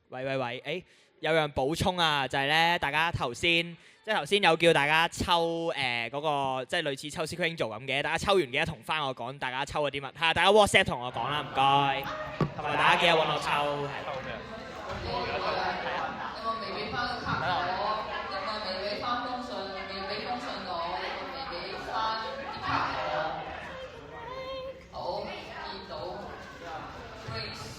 喂，誒有樣補充啊，就係咧，大家頭先有叫大家抽嗰個即係類似抽 Secret Angel咁嘅，大家抽完記得同翻我講，大家抽咗啲乜？係啊，大家 WhatsApp 同我講啦，唔該。同埋大家記得揾我抽，係。有冇未俾翻個卡我？有冇未俾翻封信？未俾封信我？有冇未俾翻啲卡我？好，見到 Grace。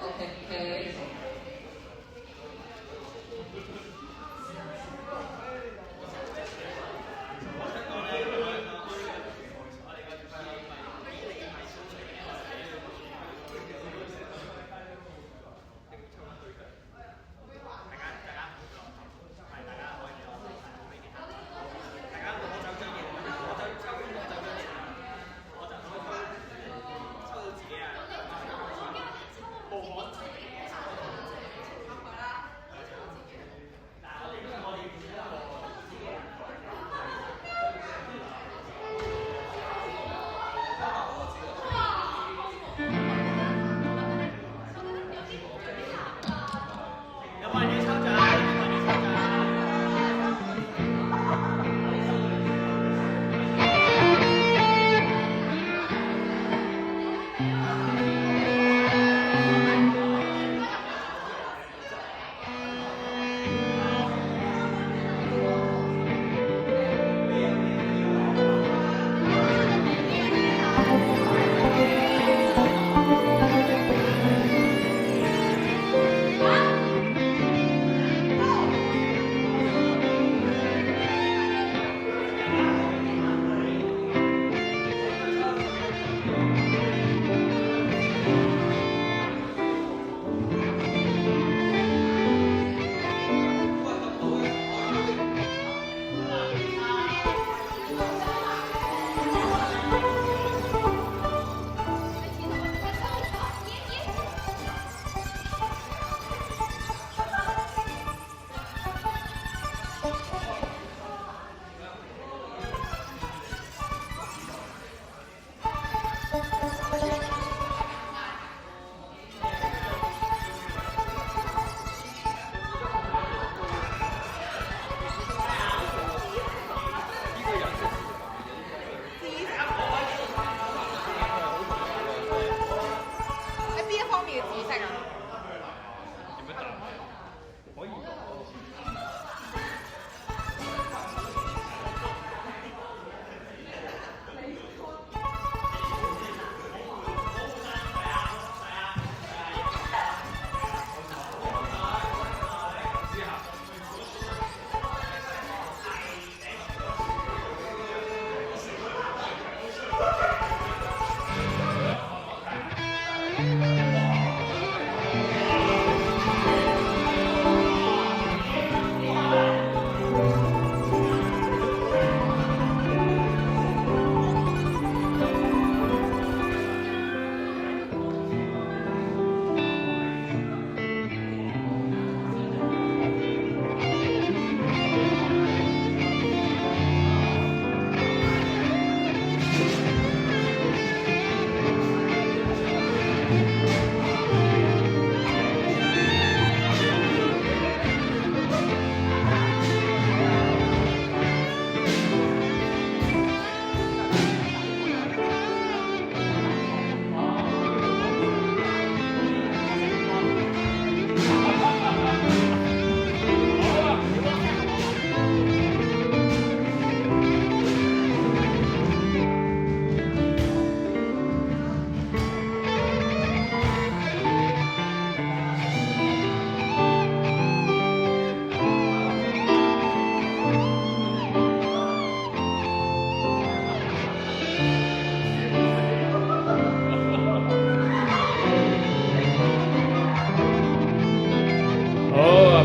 OK。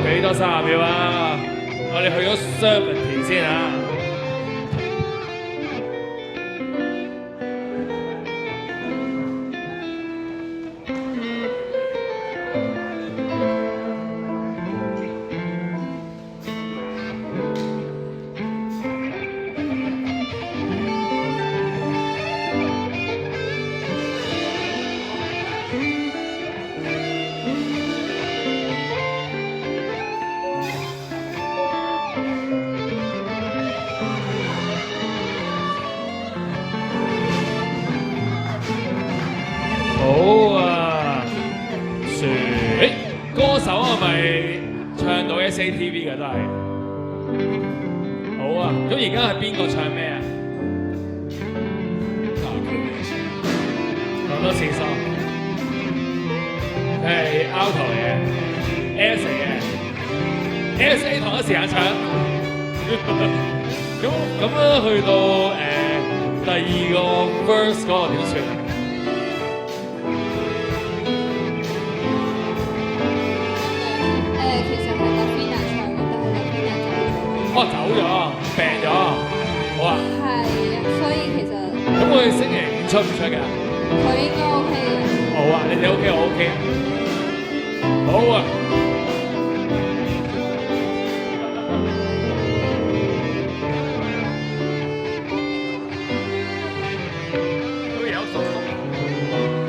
俾多30秒啊！我哋去咗 Serpentine 先啊！ ASATV 嘅都係。好啊，咁而家係邊個唱咩啊？講多次先。佢係 alto 嚟嘅 ，S 嚟嘅 ，SA 同一時間唱。咁樣去到第二個 verse 嗰個點算啊？其實係個 Fina 唱嘅，但係個 Fina 走咗，病咗，好啊。係啊，所以其實咁佢星期五出唔出㗎？佢應該 OK 嘅。好啊，你哋 OK，我 OK。好啊。都有熟熟。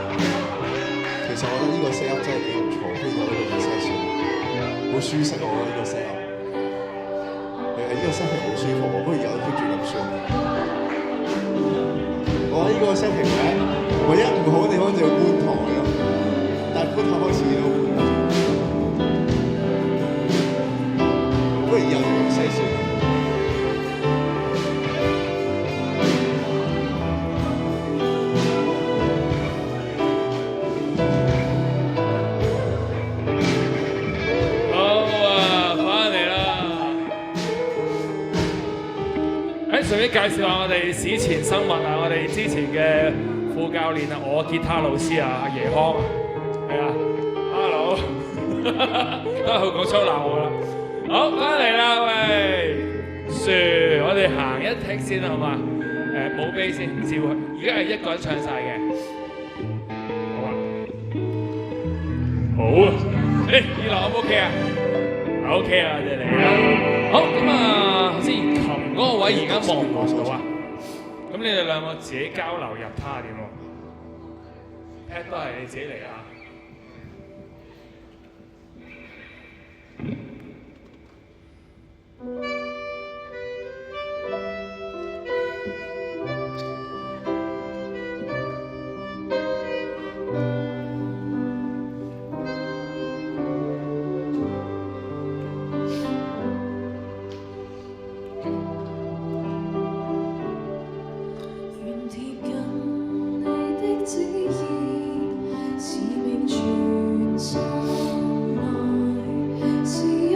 其實我覺得呢個 set up 真係幾唔錯，跟住有呢個 session，好舒適我覺得呢個 set up。呢個 setting 好舒服喎，不如有 keep 住咁算。我覺得呢個 setting 咧，唯一唔好嘅地方就係觀台咯，但係觀台開始都不如有咁 session。順便介紹下我哋史前生物啊，我哋之前嘅副教練啊，我吉他老師啊，阿爺康啊，係啊 ，hello， 都係佢講粗鬧我啦。好，翻嚟啦，喂，樹，我哋行一踢先好嘛？冇悲先，照，而家係一個人唱晒嘅，好啊，好啊，二樓 O 唔 OK 啊？OK 啊，你嚟啊！好咁啊，先琴嗰個位而家望唔望到啊？咁你哋兩個自己交流入他點喎 ？Pad 都係你自己嚟啊！是命傳心內，是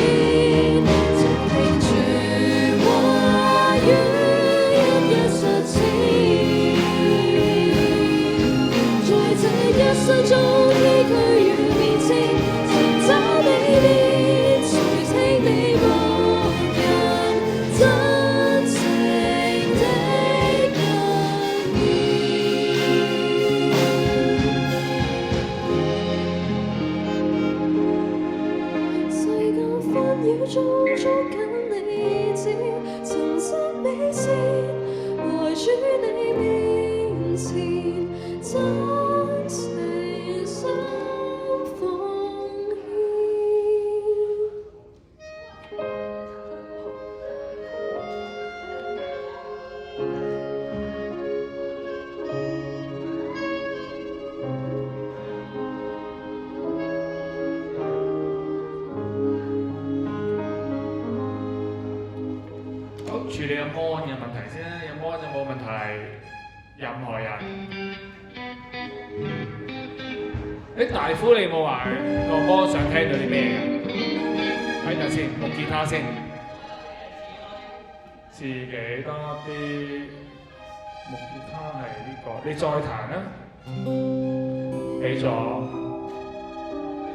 聽住話語，一一實踐。在這一生中，依據如年青，尋找你面，垂聽你牧人真情的恩言。世間紛擾中捉緊你指，重新美善，來主你面前，真情心奉獻。好，處理個 mon 嘅問題先啦，有 mon 有冇問題？任何人？大夫你冇話個 mon 想聽到啲咩嘅？睇陣先，木吉他先。自己多啲，木吉他係呢個，你再彈啦。俾咗，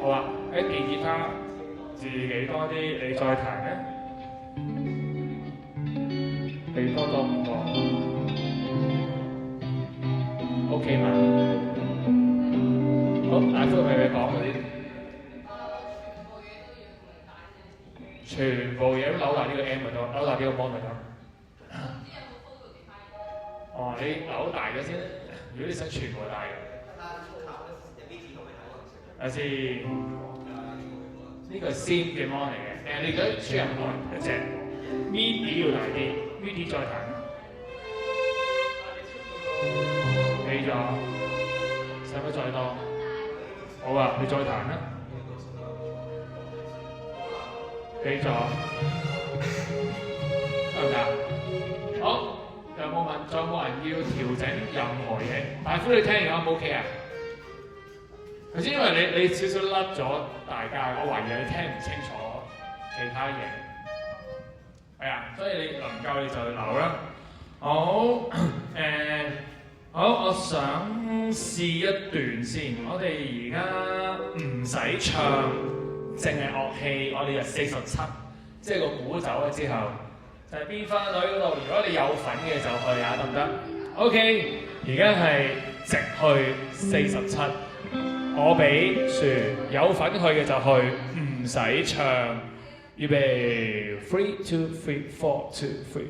好啊，電吉他自己多啲，你再彈啦。俾多5個 ，OK 嘛？好，大夫係咪講嗰啲？全部嘢都扭大呢個 M 咪得，扭大呢個 mon 咪得。哦，你扭大咗先，如果你想全部大嘅。睇先，呢個係 Sim 嘅 mon 嚟嘅，你而家輸入來一隻 MIDI 要大啲。MIDI 再彈，俾咗，使唔使再多？好啊，你再彈啦，俾咗，得唔得？好，有冇問？仲有冇人要調整任何嘢？大夫你聽而家 O 唔 OK 啊？頭先因為你少少甩咗大家，我懷疑你聽唔清楚其他嘢。係啊，所以你能夠你就留啦。好，好，我想試一段先。我哋而家唔使唱，淨係樂器，我哋就47，即係個鼓走咗之後，就係邊分女嗰度。如果你有份嘅就去啊，得唔得 ？OK， 而家係直去47，我俾樹，有份去嘅就去，唔使唱。預備 3 2 3 4 2 3。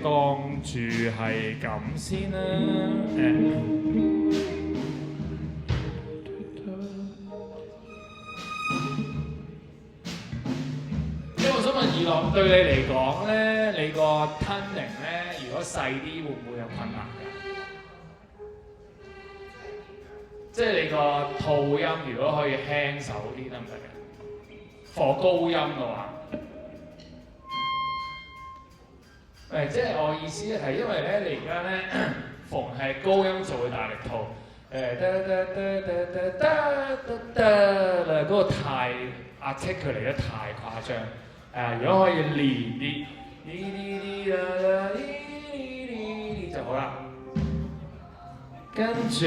當住係咁先啦，我想問二樂對你嚟講咧，你個 tuning 咧，如果細啲會唔會有困難㗎？即係你個吐音如果可以輕手啲得唔得嘅？for 高音嘅話。即係我意思係因為咧，你而家咧逢係高音就會大力吐，嗰個太 articulate 得太誇張。如果可以練啲，就好啦。跟住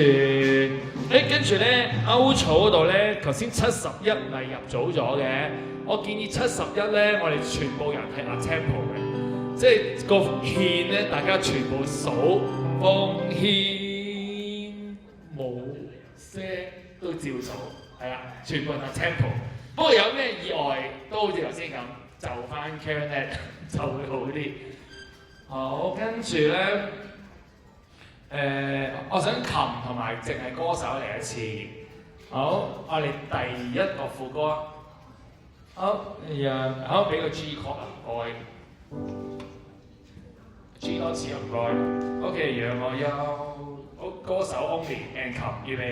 咧歐草嗰度咧，頭先71咪入組咗嘅，我建議71咧，我哋全部人係 a tempo 嘅。即係個獻咧，大家全部數奉獻冇聲都照數，係啦，全部係 tempo。不過有咩意外都好似頭先咁，就翻 Karen 就會好啲。好，跟住咧，我想琴同埋淨係歌手嚟一次。好，我哋第一個副歌啊。好，俾個 G 曲啊，唔該。G 多次唔該。OK， 讓我有歌手 only and 琴，預備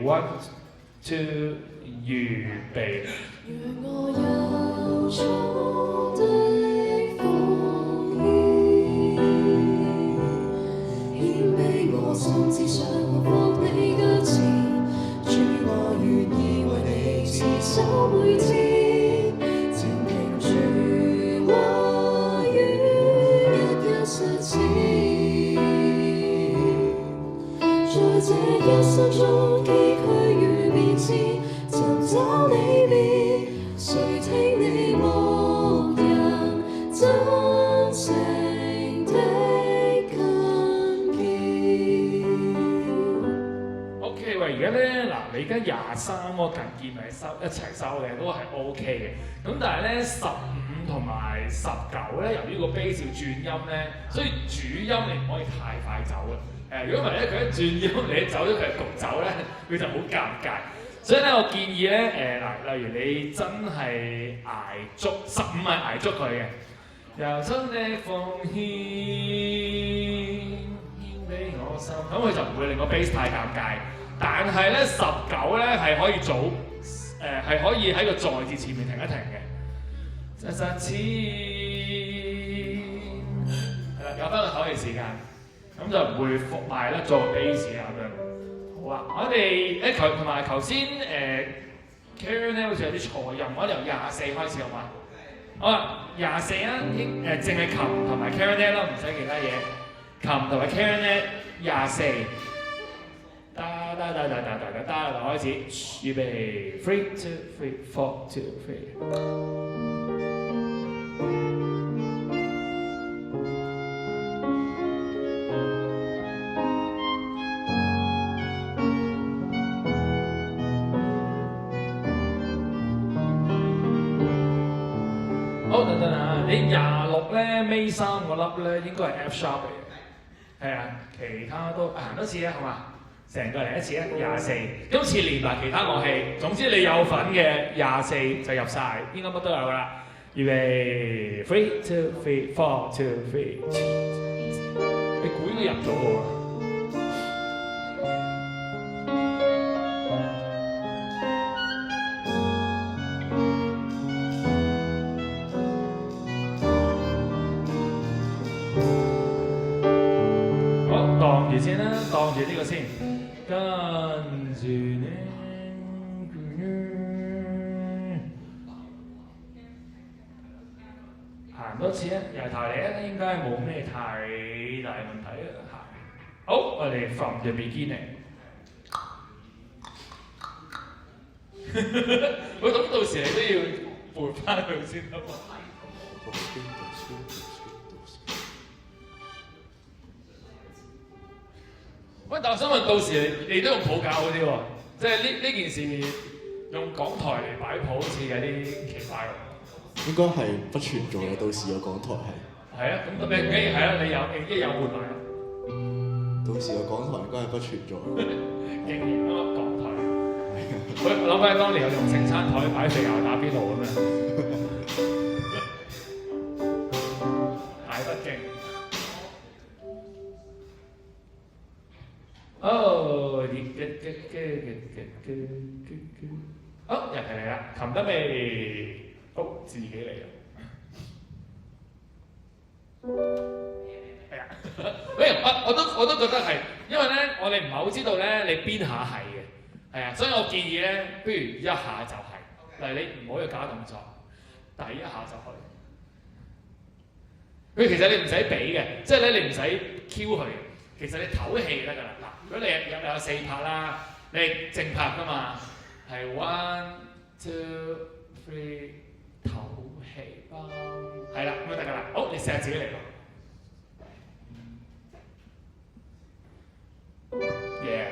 1 2預備。讓我有衷的奉獻，獻俾我心，只想我放你腳前，主我願意為你持守每天，靜聽主話語，日日實踐，在這一生中崎嶇與變遷，尋找你面，誰聽你牧人真情的近見。OK， 喂，而家咧嗱，你而家23個近見咪一齊收嘅，都係 OK 嘅。咁但係咧15同埋19咧，由於個 bass 要轉音咧，所以主音你唔可以太快走嘅。如果唔係咧，佢一轉音你一走咗，佢係焗走咧，佢就好尷尬。所以咧，我建議咧，例如你真係捱足15係捱足佢嘅，由衷的奉獻獻俾我心，咁佢就唔會令個 bass 太尷尬。但係咧19咧係可以早係可以喺個在字前面停一停嘅。實踐係啦，有翻個唞氣時間，咁就唔會伏埋咧做 bass 啊咁樣。好啊，我哋同埋頭先Karen 咧好似有啲錯音，我哋由24開始好嘛？好啊，24啊，淨係琴同埋 Karen 咧咯，唔使其他嘢。琴同埋 Karen 咧24，開始，預備 3 2 3 4 2 3。好，等啊！你26咧，尾3個粒咧應該係 F sharp 嚟嘅，係啊，其他都行多次啊，好嘛？成個嚟一次啊，24。今次連埋其他樂器，總之你有份嘅24就入晒，應該乜都有噶啦。預備 3 2 3 4 2 3， 你估應該入咗喎。當住先啦，當住呢個先，跟住呢，行多次啊，由頭嚟啊，應該冇咩太大問題啊，行。好，我哋 from the beginning。喂，咁到時你都要撥翻佢先得喎。喂，但我想問，到時你都用譜教嗰啲喎，即係呢件事用港台嚟擺譜，好似有啲奇怪喎。應該係不存在嘅，到時個港台係。係啊，咁你既然係啦，你有換埋。到時個港台應該係不存在。竟然啊，港台。我諗翻當年有用聖餐台擺肥牛打邊爐咁樣，太不敬。哦，好，入嚟啦，琴得未？自己嚟啦。係啊，喂，我都覺得係，因為咧，我哋唔係好知道咧，你邊下係嘅，係啊，所以我建議咧，不如一下就係，嗱你唔好去假動作，第一下就去。佢其實你唔使俾嘅，即係咧你唔使 Q 佢，其實你唞氣就得㗎啦。嗱，如果你有4拍啦，你係正拍㗎嘛，係 1 2 3唞氣，係啦，咁就得㗎啦。好，你試下自己嚟咯。Yeah。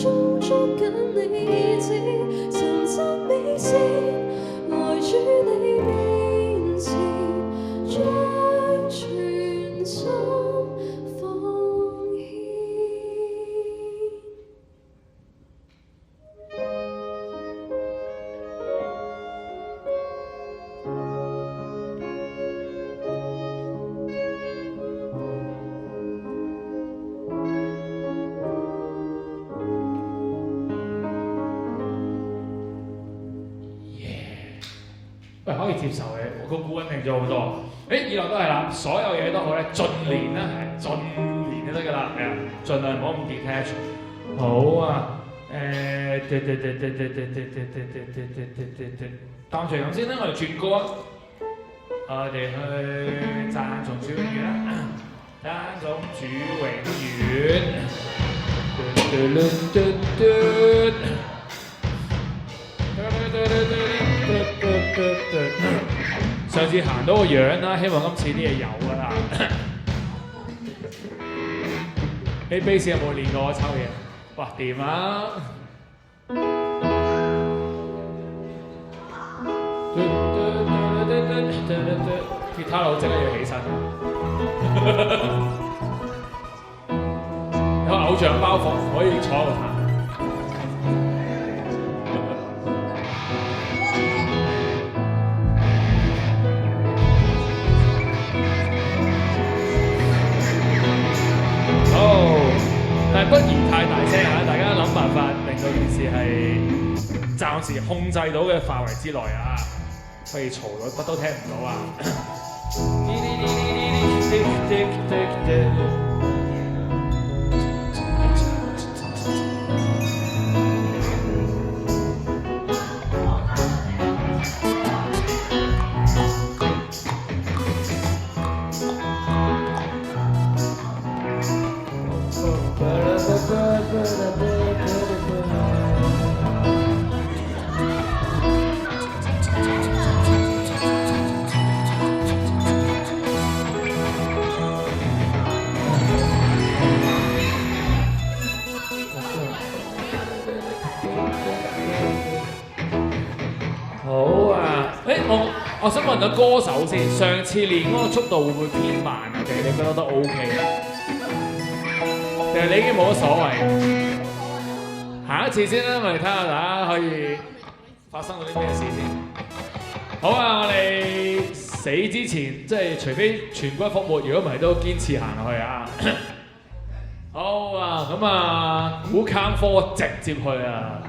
中捉緊理智，尋找美善，來於你面前，將全心放棄。喂，可以接受嘅，我個鼓穩定咗好多。以後都係啦，所有嘢都好咧，盡練啦，係盡練就得㗎啦，係啊，盡量唔好咁 detach。好啊，當住咁先啦，我哋轉歌啊，我哋去讚頌主永遠啦，讚頌主永遠。上次行到個樣啦，希望今次啲嘢有㗎啦。你 bass 有冇練過抽嘢？哇，掂啊！吉他佬即刻要起身，有偶像包袱，可以坐喺度彈。但係不宜太大聲啊！大家諗辦法令到件事係暫時控制到嘅範圍之內啊，不如嘈到乜都聽唔到啊！我想問下歌手先，上次練嗰個速度會唔會偏慢啊？定係你覺得都 OK 啊？定係你已經冇乜所謂？下一次先啦，我哋睇下大家可以發生到啲咩事先。好啊，我哋死之前，即係除非全軍覆沒，如果唔係都堅持行落去啊！好啊，咁啊，估坑科直接去啊！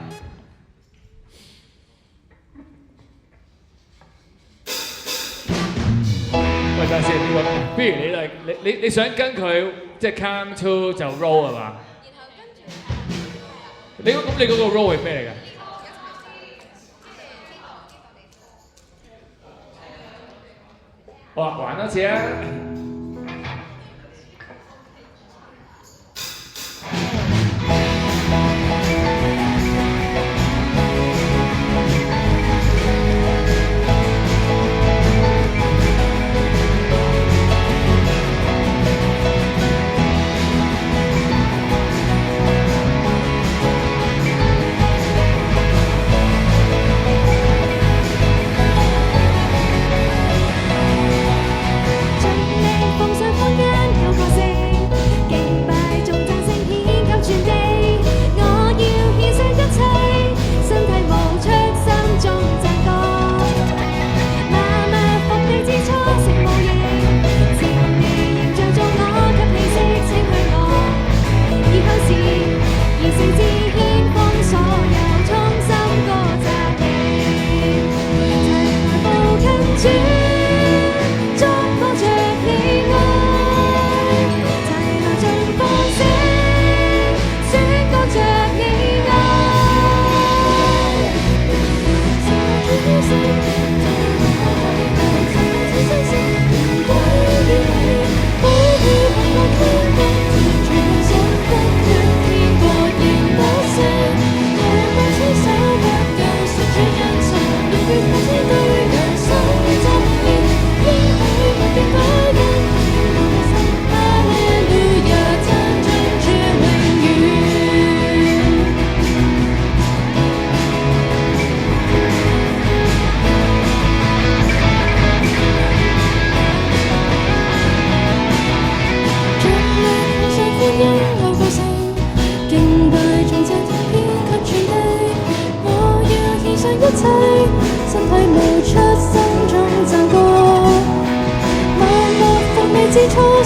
喂，等陣先，不如你想跟佢即係 count to 就 roll 係嘛？你嗰個 roll 係咩嚟㗎？好啊，玩多次啊！終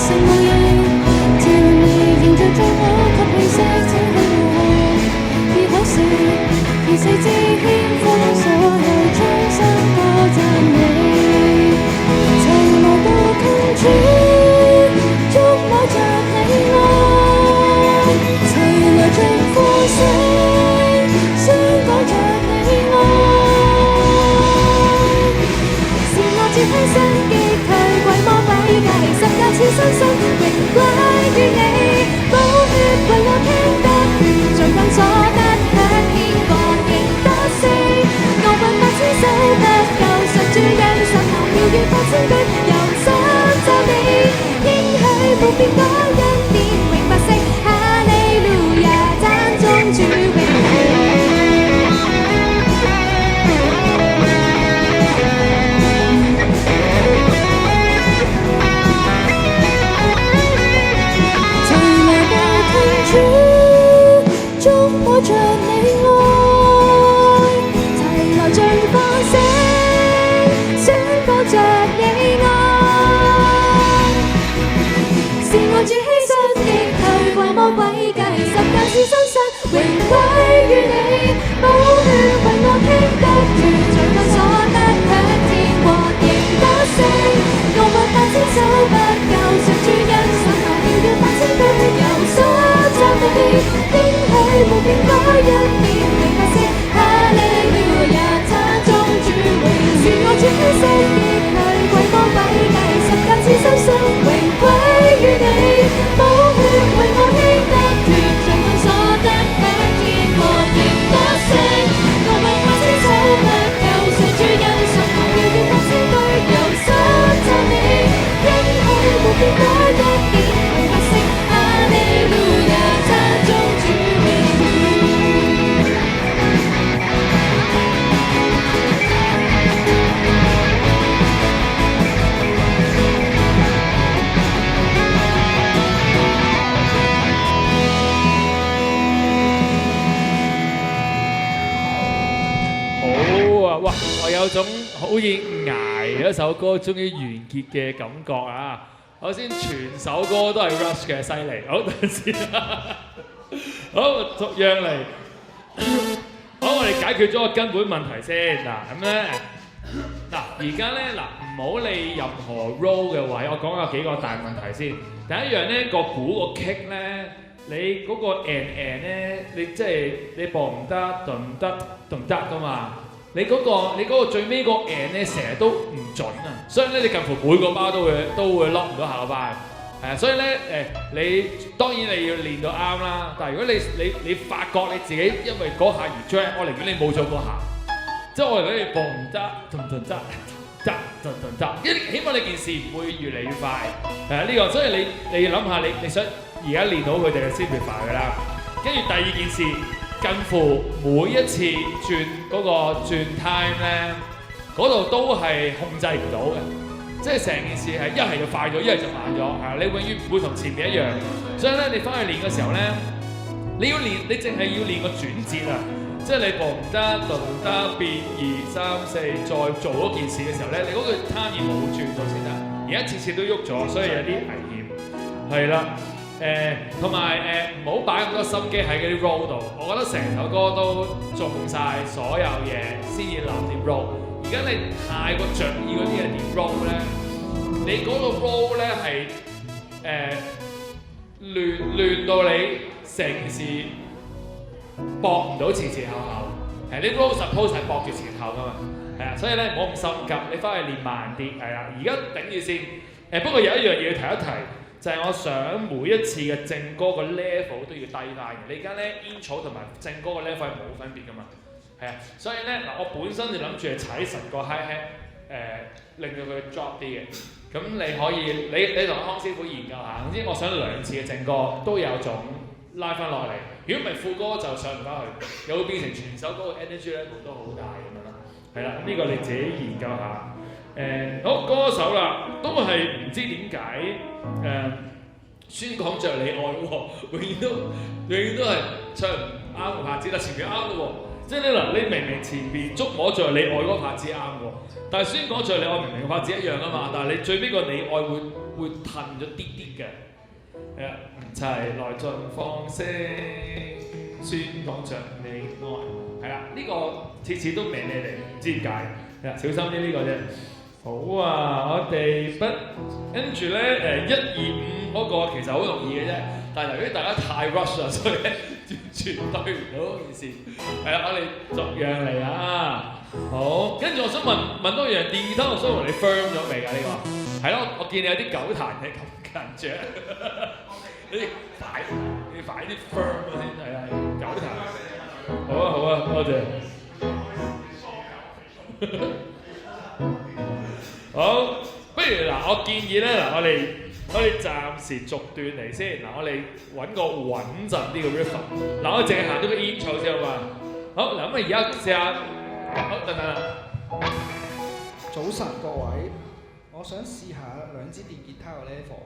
成無形，自然地凝聚在我給氣息這刻我，已可是而四肢牽風所去，將身歌讚美，齊來到近處，觸摸着你愛，齊來像呼聲，宣講着你愛，是我接犧牲擊退鬼魔詭計，十架次身心榮歸於你，寶血為我傾得血，像棍所得卻天國仍得勝，我奮發千手得救贖主因神行妙語發千句，由心讚美，應許無變改恩典永不息，哈利路亞讚頌主榮耀。觸摸着你愛，齊來像發聲，宣講着你愛，是我主犧牲擊退怪魔詭計，十架是真實榮歸於你，寶血為我傾得血，像棍所得卻天國仍得勝，我奮發千手不夠，常主因神行妙語發千句，由心讚美，應許無變改恩典永不息，哈利路亞讚頌主榮，是我主犧牲擊退鬼魔詭計，十架次身心榮歸於你，寶血為我傾得血，像棍所得卻天國仍得勝，我奮發千手不夠，常主因神行妙語發千句，由心讚美，應許無變改恩典永不息，哈利路亞讚頌主榮。好啊！哇，我有種好似捱一首歌終於完結嘅感覺啊！首先全首歌都係 Rush 嘅，犀利。好，等陣先。好，逐樣嚟。好，我哋解決咗個根本問題先。嗱，咁咧，嗱，而家咧，嗱，唔好理任何 roll 嘅位，我講有幾個大問題先。第一樣咧，個鼓個 kick 咧，你嗰個 and 咧，你即係你播唔得，頓得噶嘛。你嗰個最尾個 and 咧，成日都唔準啊，所以咧你近乎每個包都會 lock 唔到下個班，係啊，所以咧你當然你要練到啱啦，但係如果你發覺你自己因為嗰下而 drag，我寧願你冇咗嗰下，即係我寧願你播唔得，起碼你件事唔會越嚟越快，係啊呢個，所以你諗下你想而家練到佢哋就先越快㗎啦，跟住第二件事。近乎每一次轉嗰個轉 time 咧，嗰度都係控制唔到嘅，即係成件事係一係就快咗，一係就慢咗，係你永遠唔會同前面一樣。所以咧，你翻去練嘅時候咧，你要練，你淨係要練個轉節啊，即係你播唔得，頓唔得，變2、3、4，再做嗰件事嘅時候咧，你嗰個 time 要冇轉到先得。而家次次都喐咗，所以有啲危險。係啦。同埋唔好擺咁多心機喺嗰啲 roll 度，我覺得成首歌都中晒所有嘢先至諗點 roll。而家你太過着意嗰啲嘢點 roll 咧，你嗰個 roll 咧係亂到你成件事搏唔到前前後後。係你 roll suppose 係搏住前後噶嘛，係啊，所以咧唔好咁心急，你翻去練慢啲，係啊。而家頂住先。不過有一樣嘢要提一提。就係我想每一次嘅正歌個 level 都要低翻嘅。你而家咧 intro 同埋正歌個 level 係冇分別噶嘛，係啊。所以咧嗱，我本身就諗住係踩實個 hi hat，令到佢 drop 啲嘅。咁你可以你同康師傅研究下。總之我想2次嘅正歌都有種拉翻落嚟。如果唔係副歌就上唔翻去，又會變成全首歌嘅 energy level 都好大咁樣啦。係啦，呢個你自己研究下。好，歌手啦，都係唔知點解宣講着你愛喎，永遠都係唱啱個拍子，但前邊啱嘅喎。即係你明明前邊觸摸着你愛嗰個拍子啱喎，但係宣講着你愛明明個拍子一樣啊嘛，但係你最尾個你愛會褪咗啲啲嘅。係啊，齊來盡放聲，宣講着你愛。係啦，呢個次次都歪你哋，唔知點解。係啊，小心啲呢個啫。好啊，我哋跟住咧1、2、5嗰個其實好容易嘅啫，但係由於大家太 rush 啦，所以咧完全對唔到件事。係啦，我哋逐樣嚟啊。好，跟住我想問多樣，電吉他我想問你 firm 咗未㗎呢個？係咯，我見你有啲狗彈嘅感覺，你快啲 firm 咗先係啊，狗彈。好啊，多謝。好，不如嗱，我建議咧嗱，我哋暫時逐段嚟先。嗱，我哋揾個穩陣啲嘅 riff。嗱，我淨係行咗個 intro 先好嘛？好，嗱咁啊，而家試下，好等啦。早晨各位，我想試下兩支電吉他嘅 level。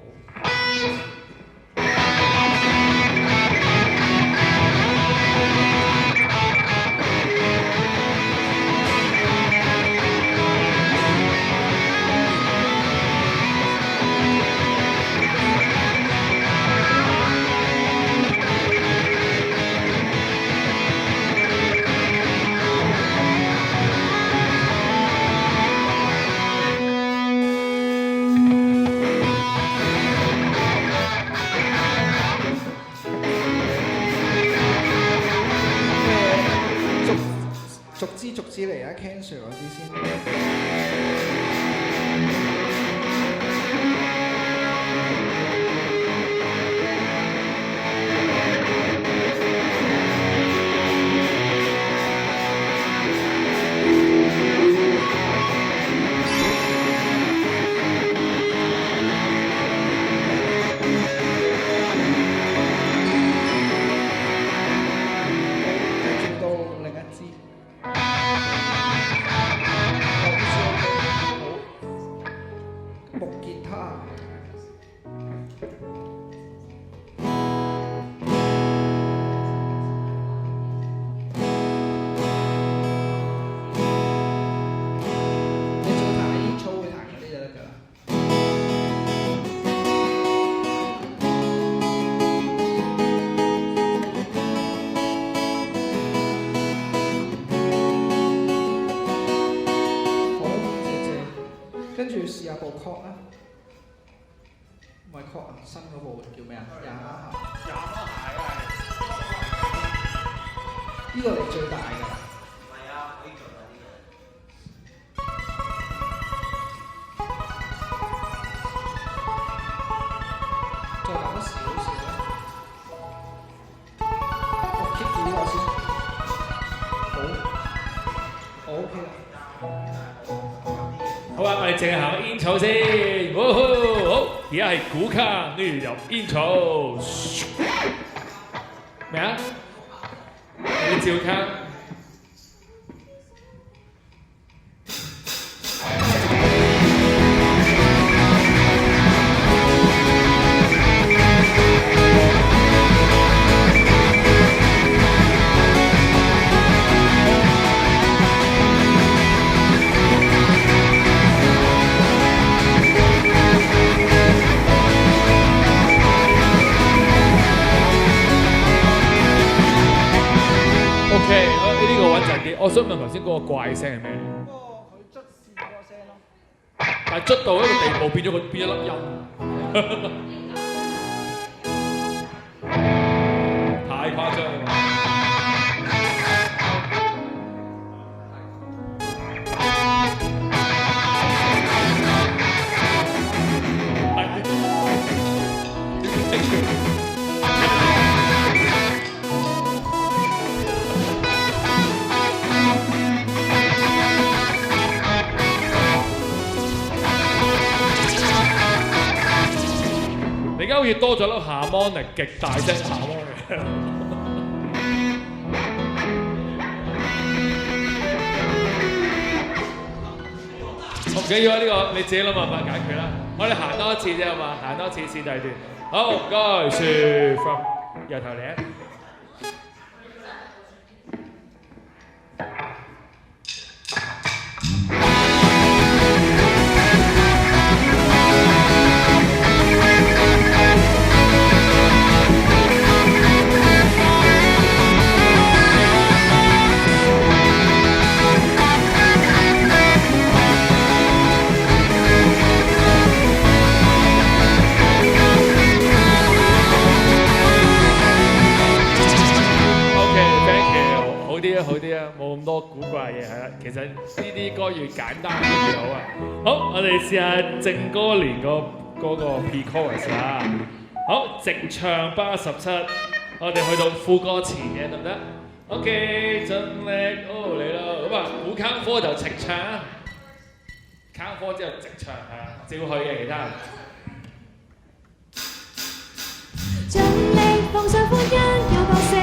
逐支嚟啊 ，cancel 嗰啲先。跟住試下部 chord 啦，唔係 chord 啊，新嗰部叫咩啊？廿呢個嚟最大㗎。係啊，可以做到呢個。再大多少少啦。我 keep 住呢個先。好，我 OK 啦。好啊，我哋淨係行個 intro 先。好，而家係鼓卡，跟住入 intro。咩啊？你照卡。我想問頭先嗰個怪聲係咩？佢捽線嗰個聲咯。但係捽到一個地步變咗一粒音，太誇張啦！而家好似多咗粒 harmonic， 極大聲 harmonic。唔緊要啊，呢個你自己諗辦法解決啦。我哋行多一次啫，好嘛？行多一次試第二段。好，唔該，樹 from 由頭嚟啊。冇咁多古怪嘢係啦。其實呢啲歌越簡單越好啊。好，我哋試下正歌連嗰個 pre-chorus 啦。好，直唱87，我哋去到副歌前嘅得唔得 ？OK， 盡力嚟啦。咁啊，估坑科就直唱，坑科之後直唱係啦，照去嘅其他人。盡力放上歡欣有角色，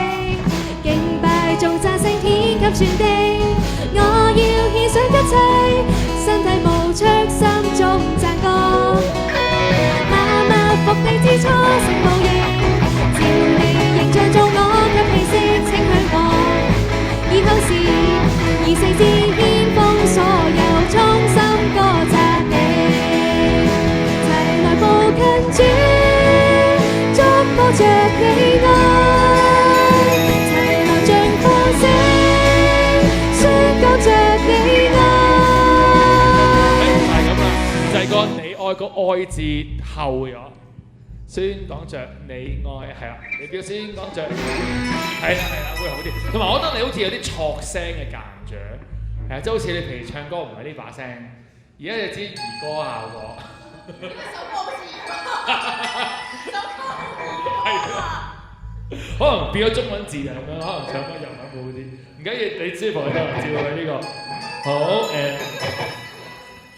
敬拜頌讚聲天給傳遞。我要獻上一切，身體無出心中讚歌。默默伏地之初成無形，照你形象中我給氣息請向我。以後是以聖之獻奉所有衷心歌讚你，齊來步近主。着你愛，齊來像歌聲，宣講着你愛。就係咁啦，就係個你愛個愛字後咗，宣講着你愛係啦，你叫宣講着，係啦會好啲。同埋我覺得你好似有啲錯聲嘅間著，係啊，即係好似你平時唱歌唔係呢把聲，而家就知兒歌效果。可能變咗中文字啊咁樣，可能唱翻日文會好啲。唔緊要，你舒服就照佢呢個。好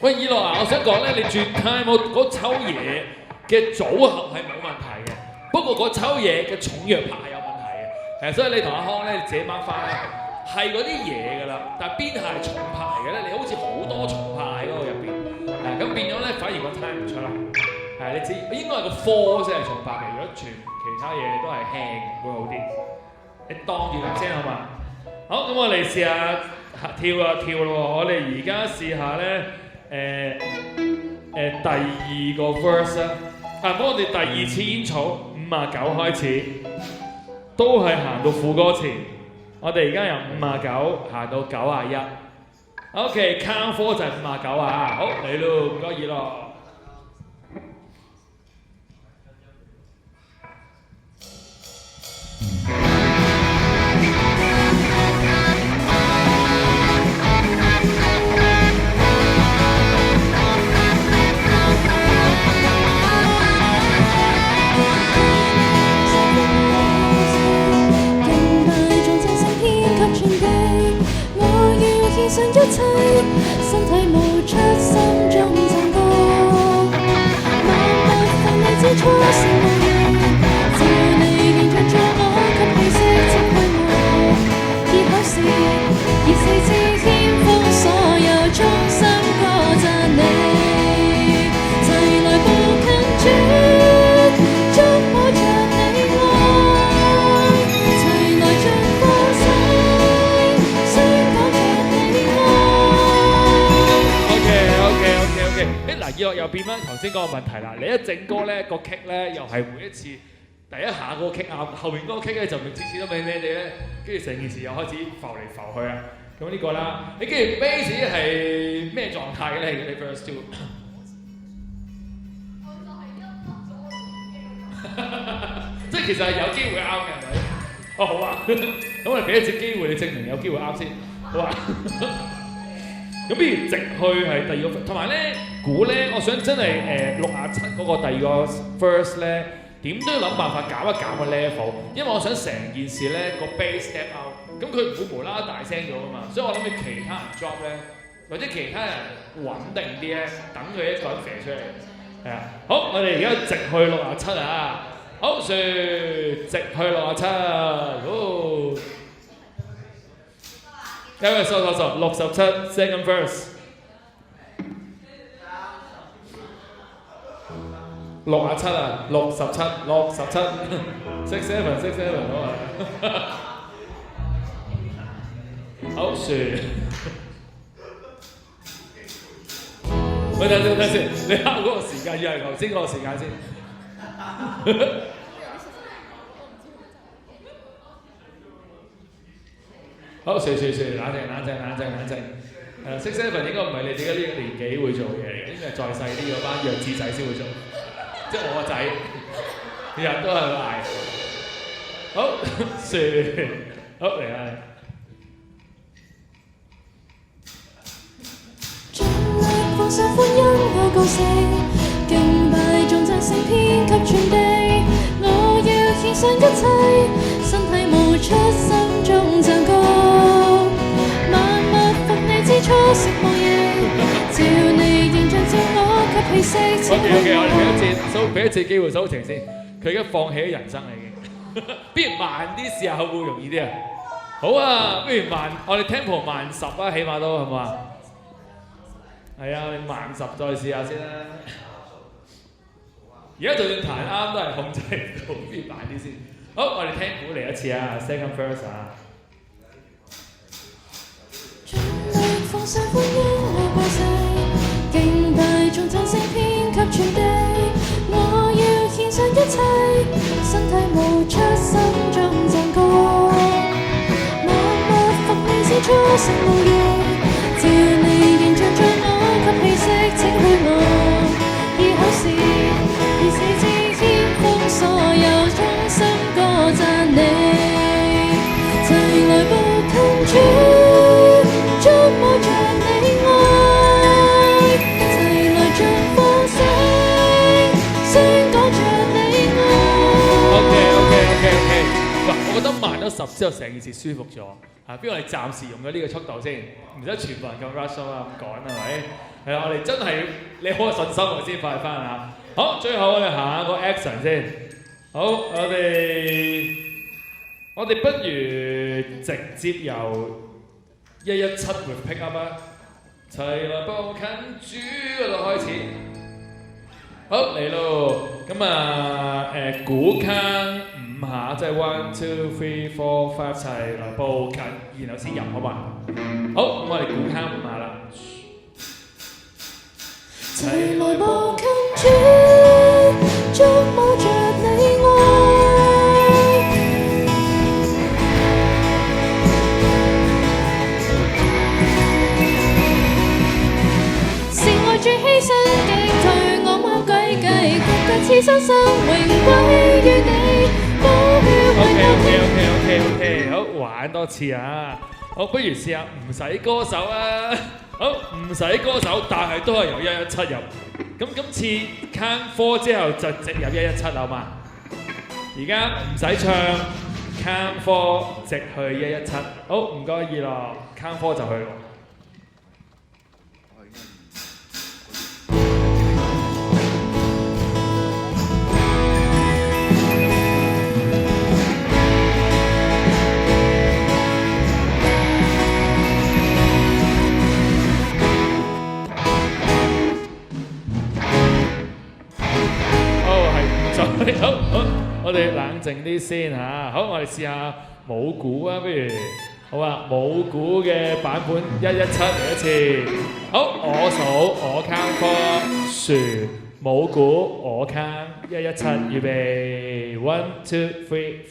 喂，以樂啊，我想講咧，你轉 time 嗰抽嘢嘅組合係冇問題嘅，不過嗰抽嘢嘅重藥拍係有問題嘅。係，所以你同阿康咧，你自己 mark 翻咧，係嗰啲嘢㗎啦。但係邊下係重拍嚟嘅咧？你好似好多重拍喺嗰個入邊，咁變咗咧，反而個 time 唔出啦。係，你知應該係個科先係重拍嘅，如果全其他嘢都係輕會好啲。你當住咁先好嘛？好，咁我哋試下跳咯。我哋而家試下咧，第二個 verse 啦。咁我哋第二次煙草59開始，都係行到副歌前。我哋而家由59行到91。OK， count 4就係59啊。好，嚟咯，唔該，以樂。上一切，身體無出心中讚歌，默默放你之初成無形，照你形象着我給氣息即去我，結口是以四肢獻奉所有衷心歌讚你，齊來步近主，觸摸着你愛，齊來像歌聲，宣講着你。嗱，以樂又變翻頭先嗰個問題啦。你一整歌咧，個 kick 咧又係每一次第一下嗰個 kick 啱，後面嗰個 kick 咧就次次都咩咩地咧，跟住成件事又開始浮嚟浮去啊。咁呢個啦，你跟住 bass 係咩狀態嘅咧？你 verse two， 即係其實係有機會啱嘅，係咪？哦，好啊，咁我哋俾一次機會你證明有機會啱先，好啊。咁不如直去係第二個，同埋咧估咧，我想真係67嗰個第二個 verse 咧，點都要諗辦法減一減個 level，因為我想成件事咧個 bass step out，咁佢唔會無啦啦大聲咗噶嘛，所以我諗住其他人 drop 咧，或者其他人穩定啲咧，等佢一個人射出嚟，係啊，好，我哋而家直去67啊，好，直去67，好。因為67 second verse 67啊67 67 好啊好樹喂等先你敲嗰個時間要係頭先嗰個時間先好，冷靜。6 7應該唔係你哋嘅呢個年紀會做嘅嘢，應該係再細啲嗰班弱智仔先會做，即係我個仔，日日都係嗌。好，好嚟啦。死，敬拜頌讚聲遍及全地。我要獻上一切，身體冒出心中讚歌。萬物伏你之初食無形，照你形象照我給氣息。請 OK， 我哋俾一次機會蘇晴先，佢而家放棄咗人生啦已經。不如慢啲試下，會唔會容易啲啊？好啊，不如慢，我哋 tempo 慢10啊，起碼都係嘛？係啊，你慢10再試下先啦。而家就算彈啱都係控制唔到，不如慢啲先。好，我哋聽鼓嚟一次啊 ，second verse 啊。盡力放上歡欣我過世，敬拜頌讚聲遍及全地。我要獻上一切，身體冒出心中讚歌。萬物伏你之初成無形，照你形象像我給氣息，請許我以口是，以四肢牽風所有衷心歌讚你。齊來步近主，觸摸着你愛，齊來盡放聲，宣講着你愛。OK， 嗱，我覺得慢咗10之後，成件事舒服咗。不如我哋暫時用咗呢個速度先，唔使全部人咁 rush 啊，咁趕係咪？係啦，我哋真係你好有信心，我先快翻嚇。好，最後我哋行下個 action 先。好，我哋不如直接由117 with pick up 啊，齊來步近主嗰度開始。好嚟咯，咁啊鼓坑5下，即係1 2 3 4 5齊來步近，然後先入好嘛？好，咁我哋鼓坑5下啦。齊來步近主，觸摸着你愛。是愛主犧牲擊退我魔鬼計，國家賜身心榮歸於你，寶血為我OK， 好玩多次啊！好，不如試下唔使歌手啊！好，唔使歌手，但係都係由117入。咁今次 count 4之後就直入117好嘛？而家唔使唱 count 4直去117。好，唔該二樂 count 4就去咯。好，我哋冷靜啲先嚇。好，我哋試下冇鼓啊，不如好啊，冇鼓嘅版本117嚟一次。好，我數我 count 4，樹冇鼓我 count 117，預備1 2 3 4。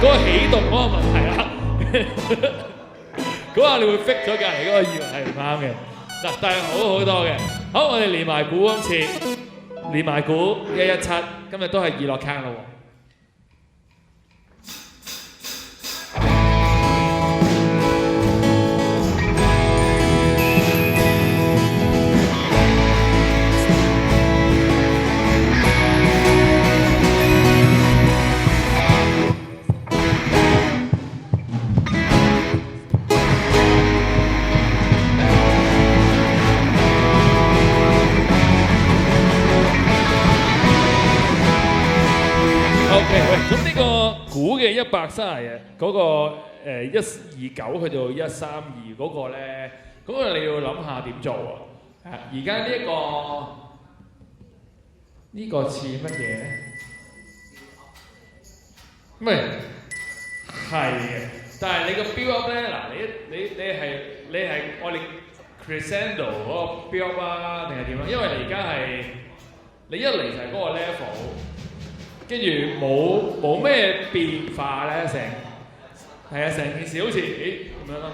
嗰個起動嗰個問題啦，嗰下你會 fix 咗隔離嗰個以為係唔啱嘅，嗱，但係好多嘅。好，我哋連埋鼓今次，連埋鼓117，今日都係二樂坑咯喎。咁呢個鼓嘅130嗰個129去到132嗰個咧，嗰個你要諗下點做啊？而家呢個似乜嘢咧？唔係嘅，但係你個 build up 咧，嗱你係我哋 crescendo 嗰個 build up 啊，定係點啊？因為你而家係你一嚟就係嗰個 level。跟住冇咩變化咧，成件事好似咁樣咯。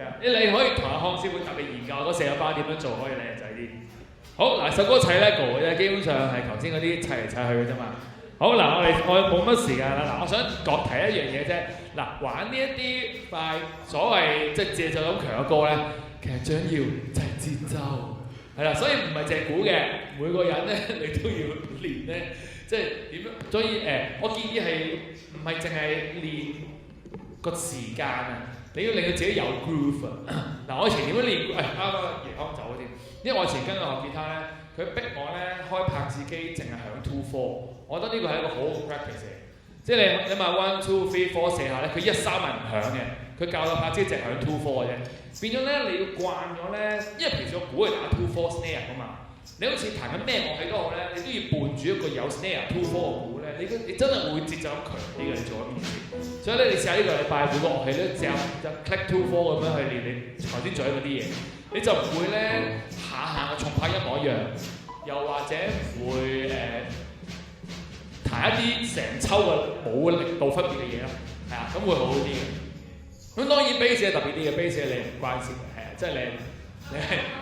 係啊，你可以同阿康師傅特別研究嗰四個包點樣做可以靚仔啲。好嗱，首歌砌 LEGO 嘅啫，基本上係頭先嗰啲砌嚟砌去嘅啫嘛。好嗱，我冇乜時間啦。嗱，我想提一樣嘢啫。嗱，玩呢一啲快所謂即係節奏感強嘅歌咧，其實最緊要就係節奏，係啦。所以唔係淨係估嘅，每個人咧你都要練咧，即係點樣？所以我建議係唔係淨係練個時間啊？你要令到自己有 groove 啊！嗱，我以前點樣練？啱啱爺康走先，因為我以前跟佢學吉他咧，佢逼我咧開拍子機淨係響 2/4，我覺得呢個係一個好好 practice 嘅。即係你咪 1 2 3 4射下咧，佢1 3係唔響嘅，佢教到拍子淨係響 2/4 嘅啫。變咗咧，你要慣咗咧，因為平時個鼓係打 2/4 snare 噶嘛。你好似彈緊咩樂器都好咧，你都要伴住一個有 snare 2/4 嘅鼓咧，你真係會節奏感強啲嘅，你做一件事。所以咧，你試下呢個禮拜每個樂器都就 click 2/4咁樣去練你頭先做嗰啲嘢，你就唔會咧下嘅重拍一模一樣，又或者會彈一啲成抽嘅冇力度分別嘅嘢咯，係啊，咁會好啲嘅。咁當然 bass 係特別啲嘅 ，bass 你唔關事嘅，係啊，即係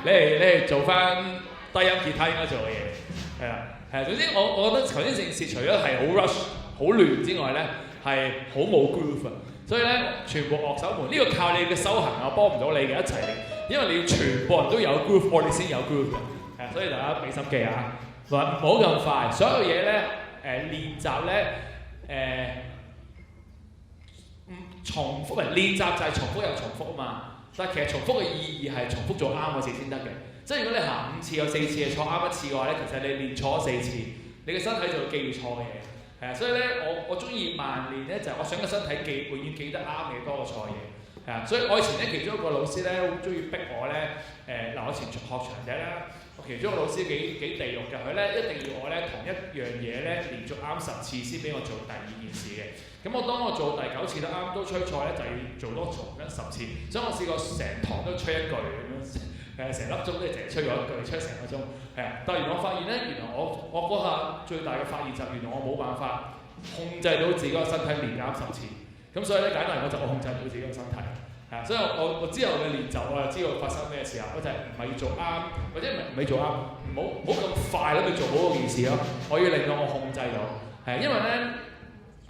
你係做翻低音吉他應該做嘅嘢，係啊，係啊。總之我覺得頭先成件事除咗係好 rush 好亂之外咧，係好冇 groove 啊。所以咧，全部樂手們呢個靠你嘅修行啊，幫唔到你嘅一齊嚟，因為你要全部人都有 groove，我哋先有 groove 嘅，係啊。所以大家俾心機啊，唔好咁快，所有嘢咧練習咧重複練習就係重複又重複啊嘛。但係其實重複嘅意義係重複做啱嗰次先得嘅。即係如果你行5次有4次係錯啱1次嘅話咧，其實你練錯4次，你嘅身體就會記住錯嘅嘢。係啊，所以咧我中意慢練咧，就係我想個身體永遠記得啱嘅多過錯嘢。係啊，所以我以前咧其中一個老師咧好中意逼我咧嗱，我以前學長者啦，我其中一個老師幾地獄嘅，佢咧一定要我咧同一樣嘢咧連續啱10次先俾我做第二件事嘅。咁當我做第9次都啱都吹錯咧，就要做多重緊10次。所以我試過成堂都吹一句咁樣，成粒鐘都淨係吹咗一句，吹成個鐘。係啊，但係原來我發現咧，原來我嗰下最大嘅發現就係原來我冇辦法控制到自己個身體練啱10次。咁所以咧簡單嚟講就我控制唔到自己個身體。係啊，所以我之後嘅練習我就知道發生咩事啊，我就係唔係要做啱，或者唔係做啱，唔好咁快諗去做好嗰件事咯。我要令到我控制到。係因為咧。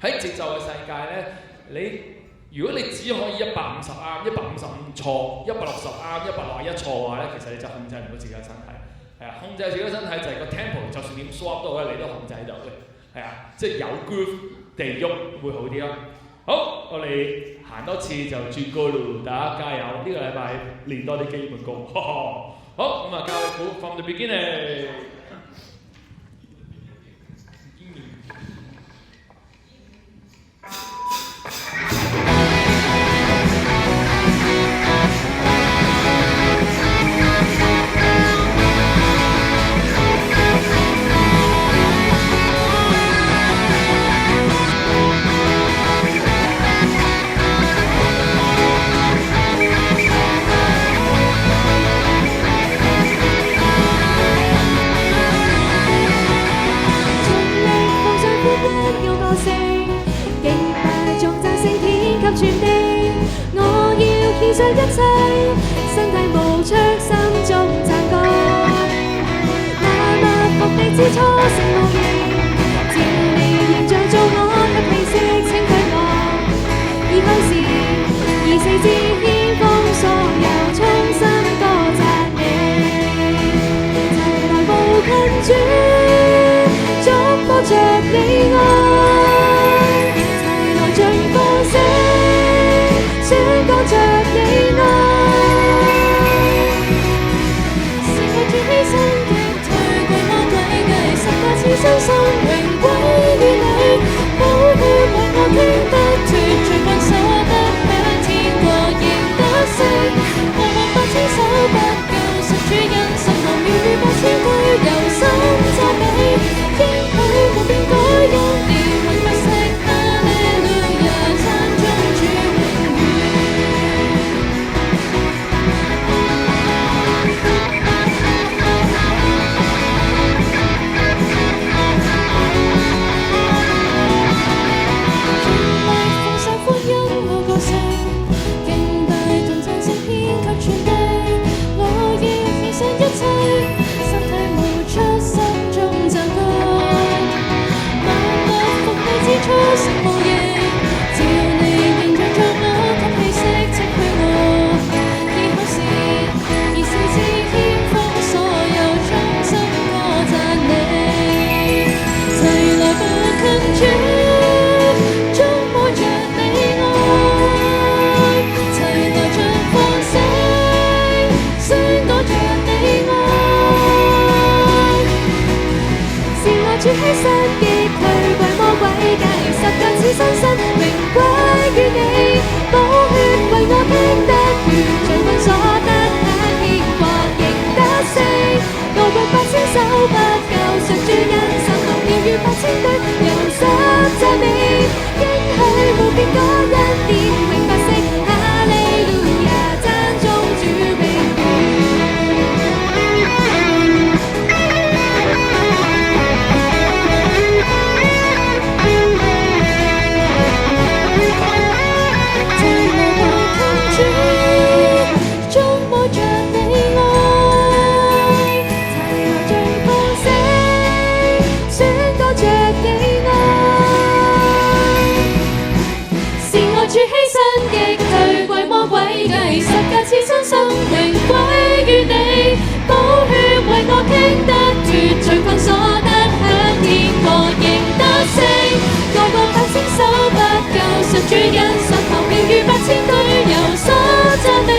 喺節奏嘅世界咧，如果你只可以150啱、155錯、160啱、161錯嘅話咧，其實你就控制唔到自己嘅身體。係啊，控制自己嘅身體就係個 tempo， 就算點 swap 都好咧，你都控制到嘅。係啊，即係有 groove 地喐會好啲咯。好，我哋行多次就轉歌咯，大家加油！呢個禮拜練多啲基本功。好，咁啊，教你估 from the beginning。獻上一切，身體無著，心中讚歌。那不服你之初成無形，照你形象做我給氣息，請許我以後時24節獻奉所有，衷心多讚美。齊來步近主，觸摸着你愛，齊來盡歌聲，宣講着你愛，是我決犧牲擊退鬼魔詭計，十架此生生榮歸於你，寶血為我經得脫，罪棍手得享天國仍得勝，我望不千手不夠，神主因神行妙語百千句，由心讚美，應許無變改，因憐憫不息，哈利路亞，讚頌主永遠。全力奉上福音我個性，敬拜同讚聖篇，改恩典，永不息。哈利路亞，讚頌主榮譽。這路我靠主，觸摸着你愛，殘留像放聲，宣告着你愛。是愛主犧牲擊退鬼魔詭計，十架賜新生榮歸於你，寶血為我傾得脫罪困所得享天國仍得勝，個個百千手不夠，神主因神頭妙語8000句由所讚美，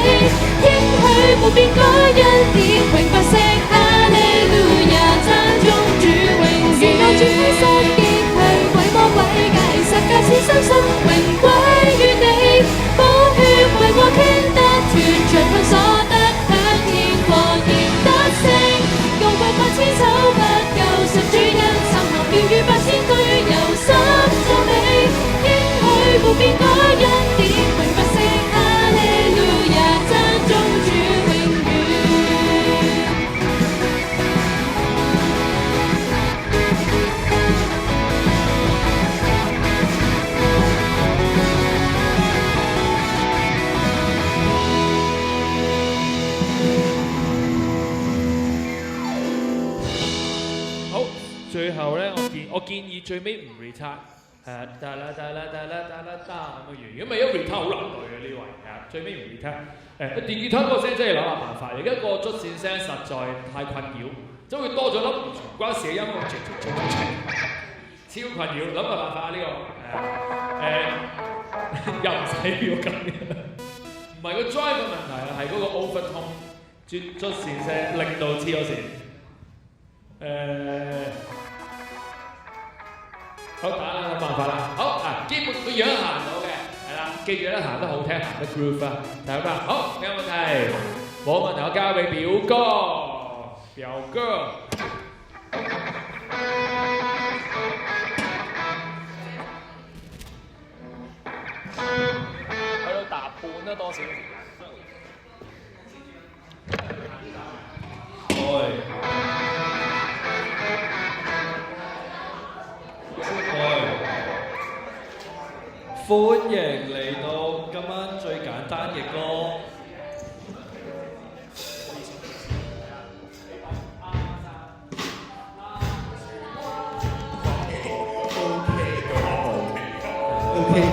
應許沒變改恩典永不息。哈利路亞，讚頌主榮譽。是愛主犧牲擊退鬼魔詭計，十架賜新生榮歸於你，寶血為我傾得脫罪困所得享天國仍得勝，高貴8000手不夠，神主因神學妙語8000句由心讚美，應許沒變改恩典永不息。哈利路亞，讚頌主榮譽。好，最後咧，我建議最尾唔 retard， 係啊，得啦咁樣完。如果咪一 retard 好難對嘅呢位，係啊，最尾唔 retard。電吉他嗰個聲真係諗下辦法，而家個捽線聲實在太困擾，即係會多咗粒唔關事嘅音樂，超困擾，諗個辦法呢個又唔使要咁嘅，唔係個 drive 嘅問題啊，係嗰個 overtone 捽線聲令到黐咗線。好，打啦，冇辦法啦。好啊，基本個樣行到嘅，係啦，記住咧，行得好聽，行得 groove 啊，大家好，有冇問題？冇問題，我交俾表哥，表哥。去到搭半啦，多少？歡迎嚟到今晚最簡單嘅歌。OK 嘅。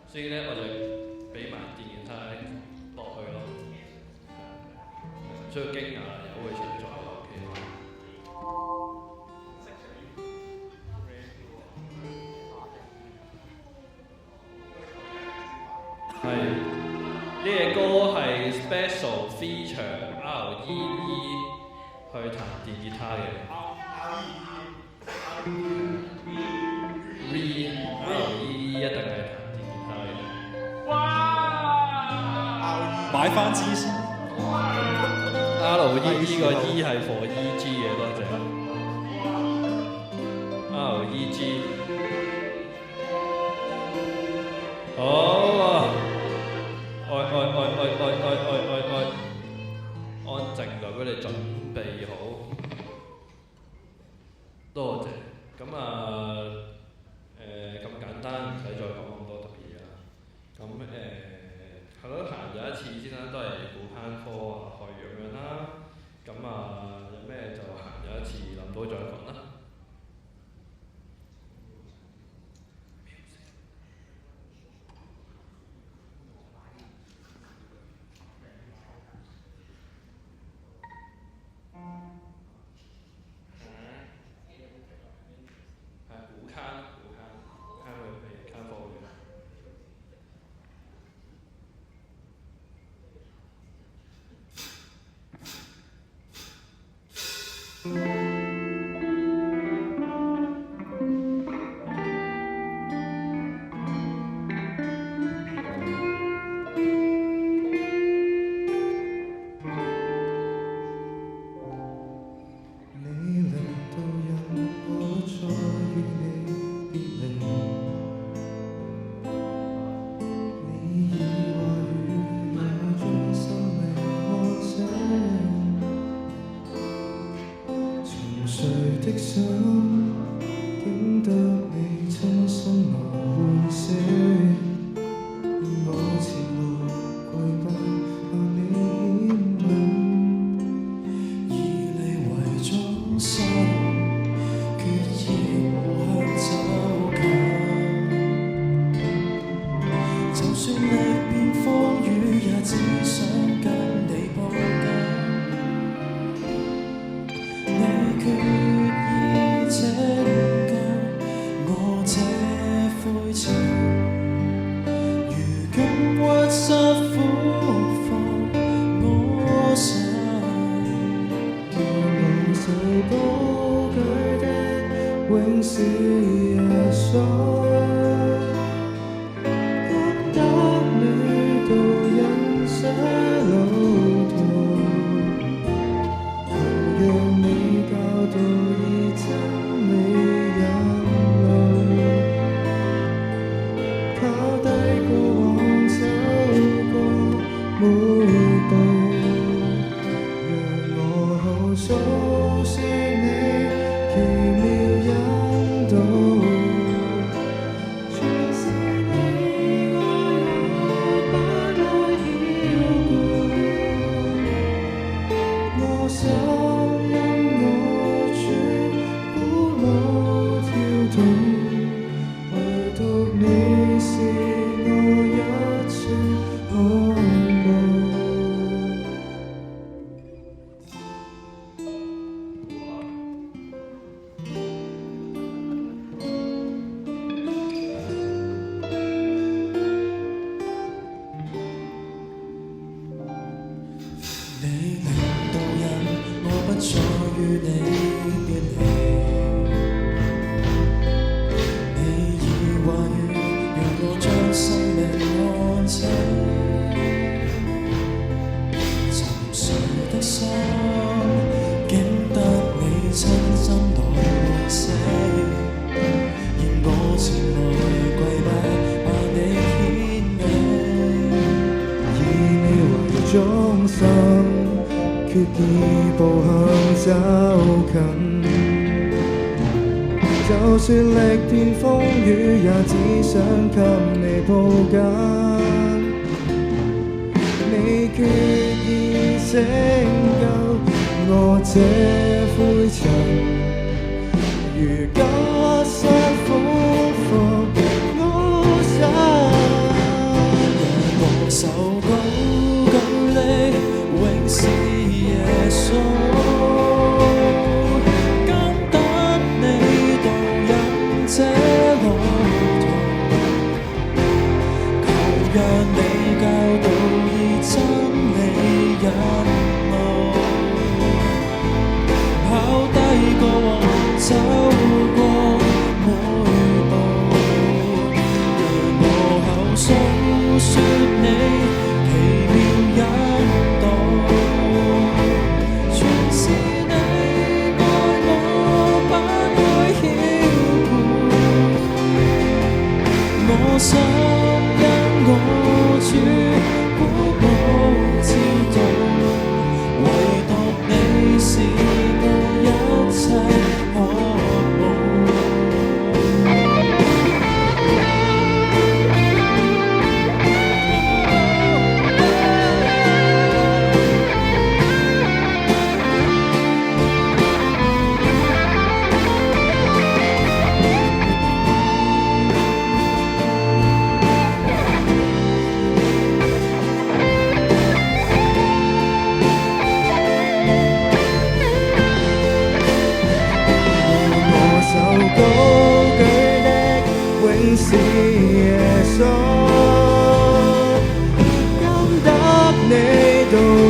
所以咧，我就俾埋電吉他落去咯，唔需要驚訝，有佢存在 OK。係呢隻歌係 special feature R.E.E 去彈電吉他嘅。R.E.E 一定係彈電吉他嘅。哇！買翻支先。R.E.E 個 E 係 for E.G 嘅，多謝。R.E.G 好啊！愛你準備好。多謝。咁咁簡單，唔使再講咁多特別嘢啦。咁係咯，行咗一次先啦，都係估坑科啊、去咁樣啦。咁有咩就行咗一次，諗到再講啦。就算歷遍風雨，也只想給你抱緊。你決意拯救我這灰塵，如今屈膝俯伏我身，讓我手高舉的永是耶穌。這路途，求讓你教導以真理引路，跑低過往，走過每步，讓我口訴説你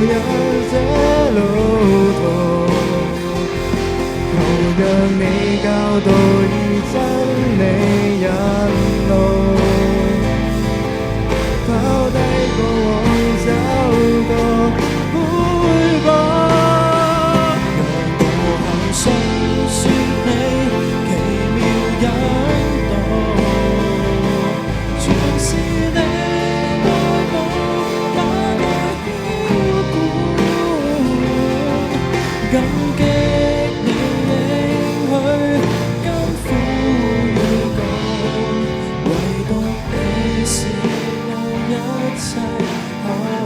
人這路途，求讓你教導以真理引路，拋低過往走過悔過，讓步行述說你奇妙引導，全是你愛我，把愛澆灌，感激你應許甘苦與共，唯獨你是我一切可望。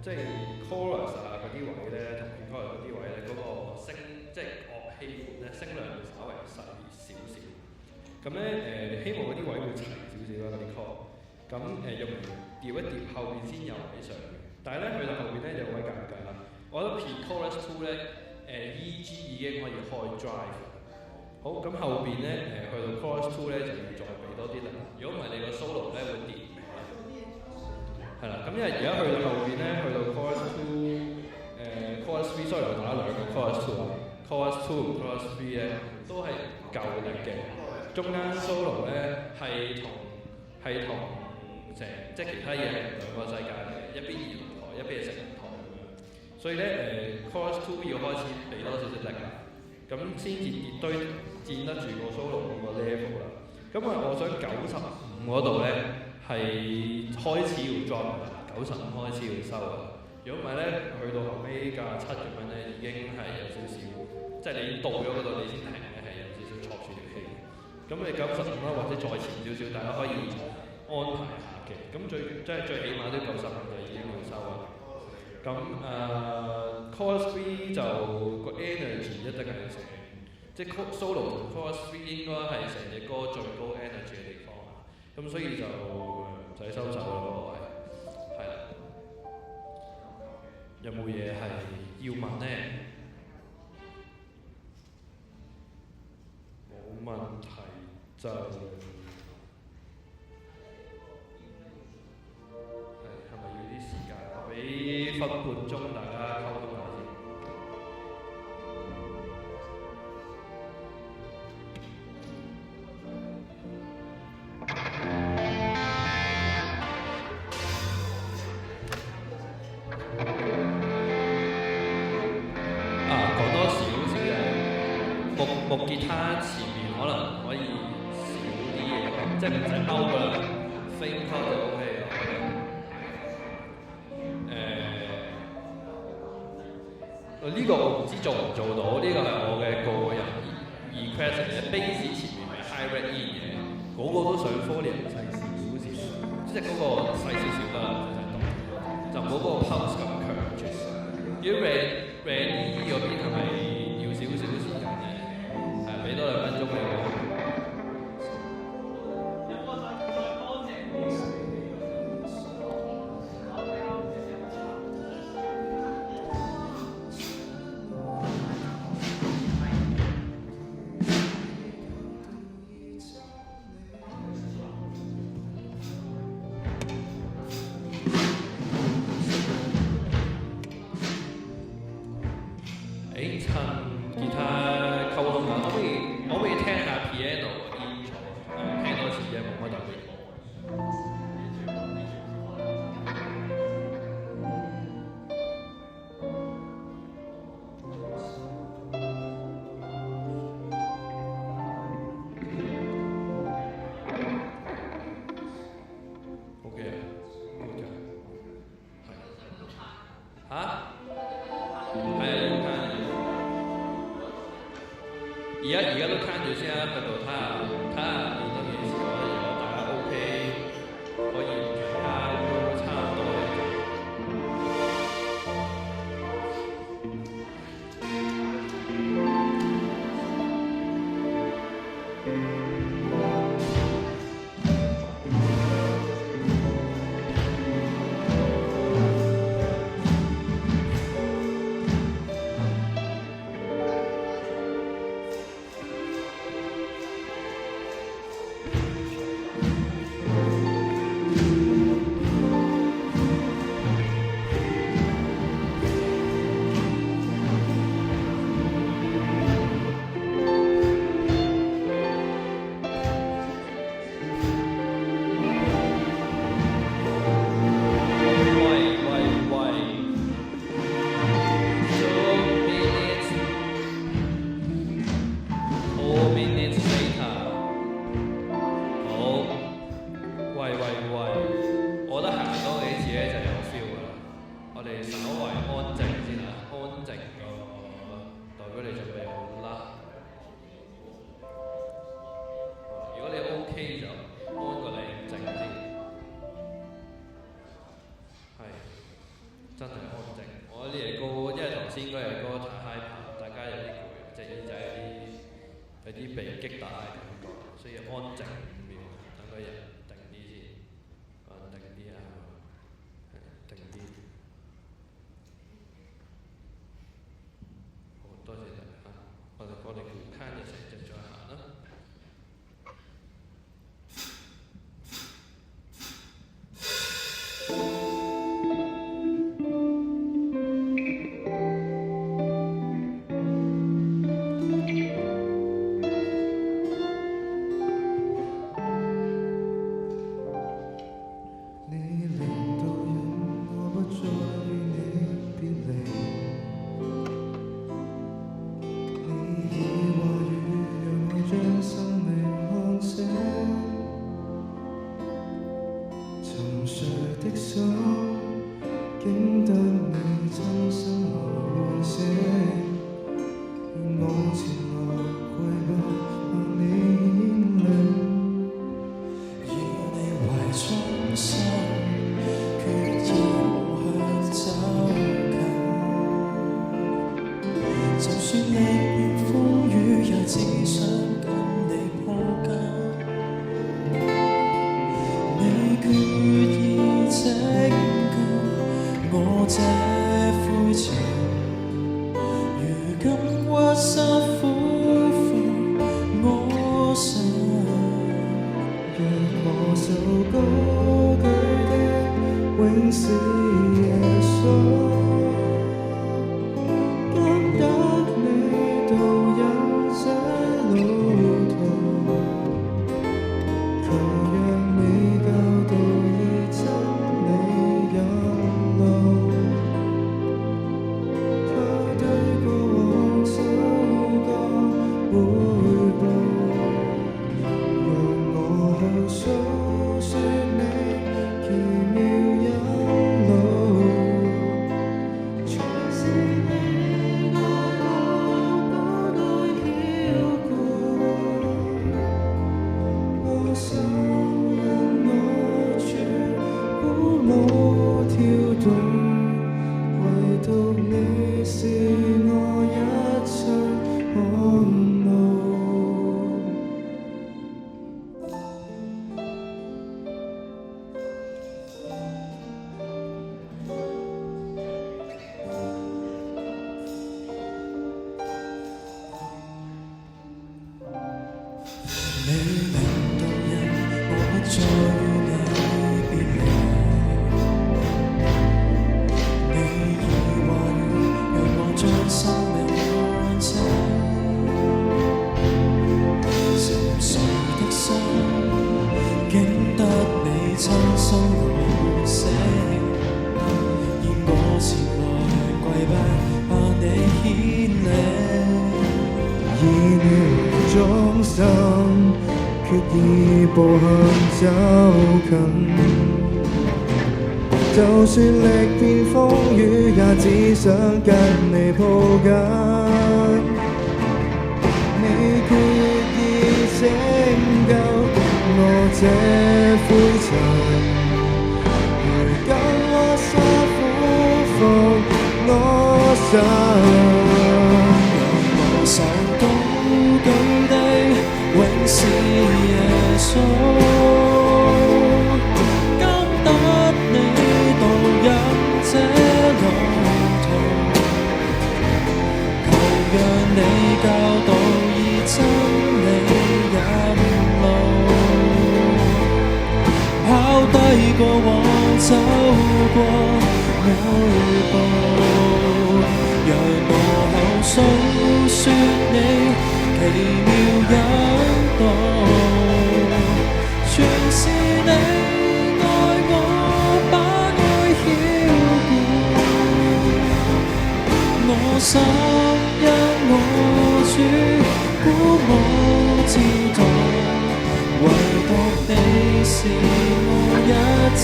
即係 chorus 啊嗰啲位咧，同 chorus 嗰啲位咧，嗰個聲即係樂器盤咧，聲量會稍微細少少。咁咧希望嗰啲位會齊少少啦，嗰啲 chord。咁用調一調後邊先有位上嘅。但係咧去到後邊咧有位尷尬啦。我覺得 pre-chorus 2咧EG 已經可以開 drive。好，咁後邊咧去到 chorus 2咧就要再俾多啲力。如果唔係你個 solo 咧會跌。係啦，咁因為而家去到後邊咧，去到 chorus 2，chorus 3，sorry 我打兩個 chorus 2啊 ，chorus 2 同 chorus 3咧都係夠力嘅。中間 solo 咧係同成即係其他嘢係兩個世界嚟嘅，一邊二台，一邊係成台咁樣。所以咧chorus 2要開始俾多少少力啦，咁先至墊得住個 solo 嗰個 level 啦。咁我想95嗰度咧。係開始要 drop 啦，95開始要收啦。如果唔係咧，去到後尾97咁樣咧，已經係有少少，即係你到咗嗰度你先停咧，係有少少錯住條氣。咁你95啦，或者再前少少，大家可以安排下嘅。咁最起碼都95就已經要收啦。咁chorus 3就個 energy 一定係成，即係 solo 同 chorus 3應該係成隻歌最高 energy 嘅地方。咁所以就唔使收手啦，嗰個位係啦。有冇嘢係要問呢？冇問題就係咪要啲時間？我俾分半鐘大家溝通下先。木吉他前面可能可以少啲嘢，即係唔使勾㗎啦 ，frame cut 就 OK 啦。呢個我唔知做唔做到，呢個係我嘅個人 request 嘅。bass 前面係 high red in 嘅，嗰個都想 volume 細少少，即係嗰個細少少得啦，就冇嗰個 pulse 咁強住。如果 red E 嗰邊係咪要少少時間咧？俾多2分鐘你喎。趁吉他溝通下，可唔可以聽下 piano 嘅 intro？ 聽多次啫，冇乜特別。OK 啊，good 嘅，係。係啊，要攤嘅。而家都攤住先啊，去到睇下練到幾時咯。如果大家 OK，可以大家都差唔多嘅。決意步向走近，就算歷遍風雨，也只想跟你抱緊。你決意拯救我這灰塵，如今我受苦服我身，讓我受高舉的永是耶穌。你教導以真理引路，拋低過往，走過每步，讓我口訴說你奇妙引導，全是你愛我，把愛澆灌我心。我主鼓舞自動，唯獨你是我一切。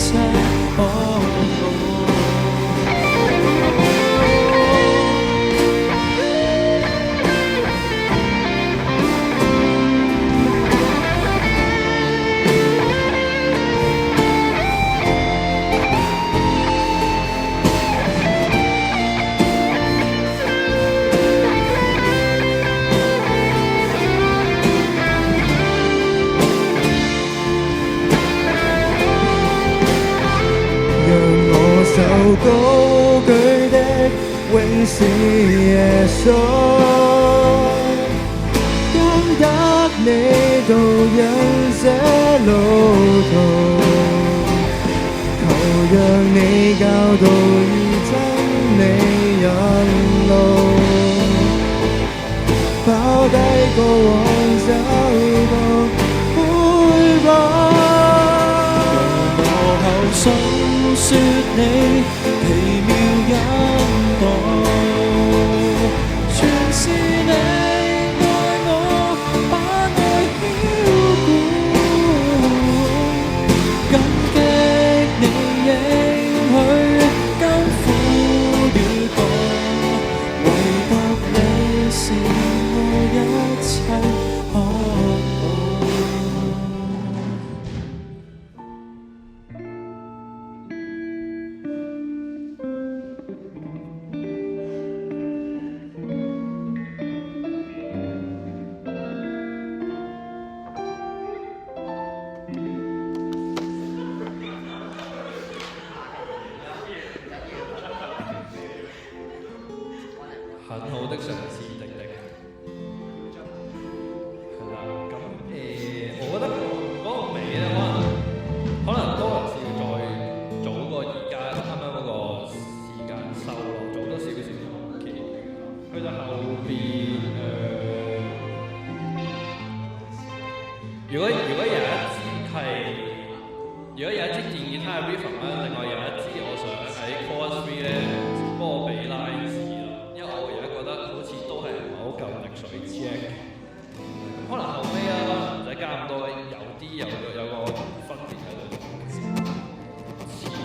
受高舉的永是耶穌，跟得你導引這路途，求讓你教導以真理引路，拋低過往走過每步，讓我口訴說你奇妙引導，全是你愛我，把愛澆灌，感激你應許，甘苦與共，唯獨你是我一切渴望。很好的嘗試，迪迪。係啦，咁我覺得嗰個尾咧，可能多人是要再早過而家啱啱嗰個時間收落，早多少少嘅。去到後邊如果有一支係，如果有一支電吉他嘅 rhythm 咧，另外有一支我想喺 chorus 3咧幫我俾拉子啦，因為我而家覺得好似都係唔係好夠力水 Jack， 可能後尾啊唔使加咁多，有個分別喺度。前面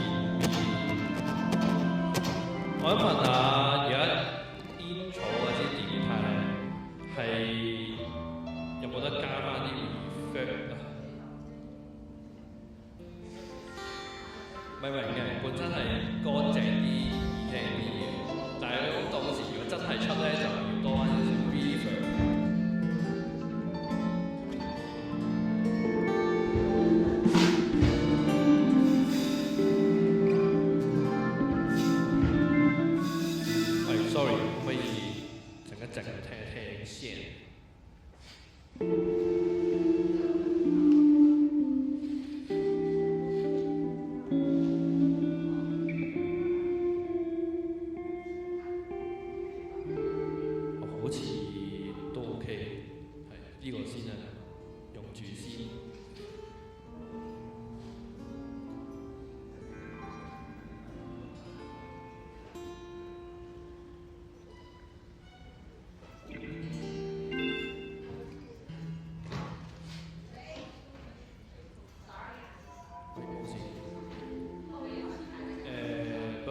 我想問下，而家 intro 嗰支電吉他咧係有冇得加翻啲 reverb 啊？明嘅，本身係乾淨啲、易聽啲嘅，但係到時如果真係出咧，就要多翻少少 reverb。sorry， 可以靜一靜聽一聽先。好似都 OK， 係呢個先啊，用住先。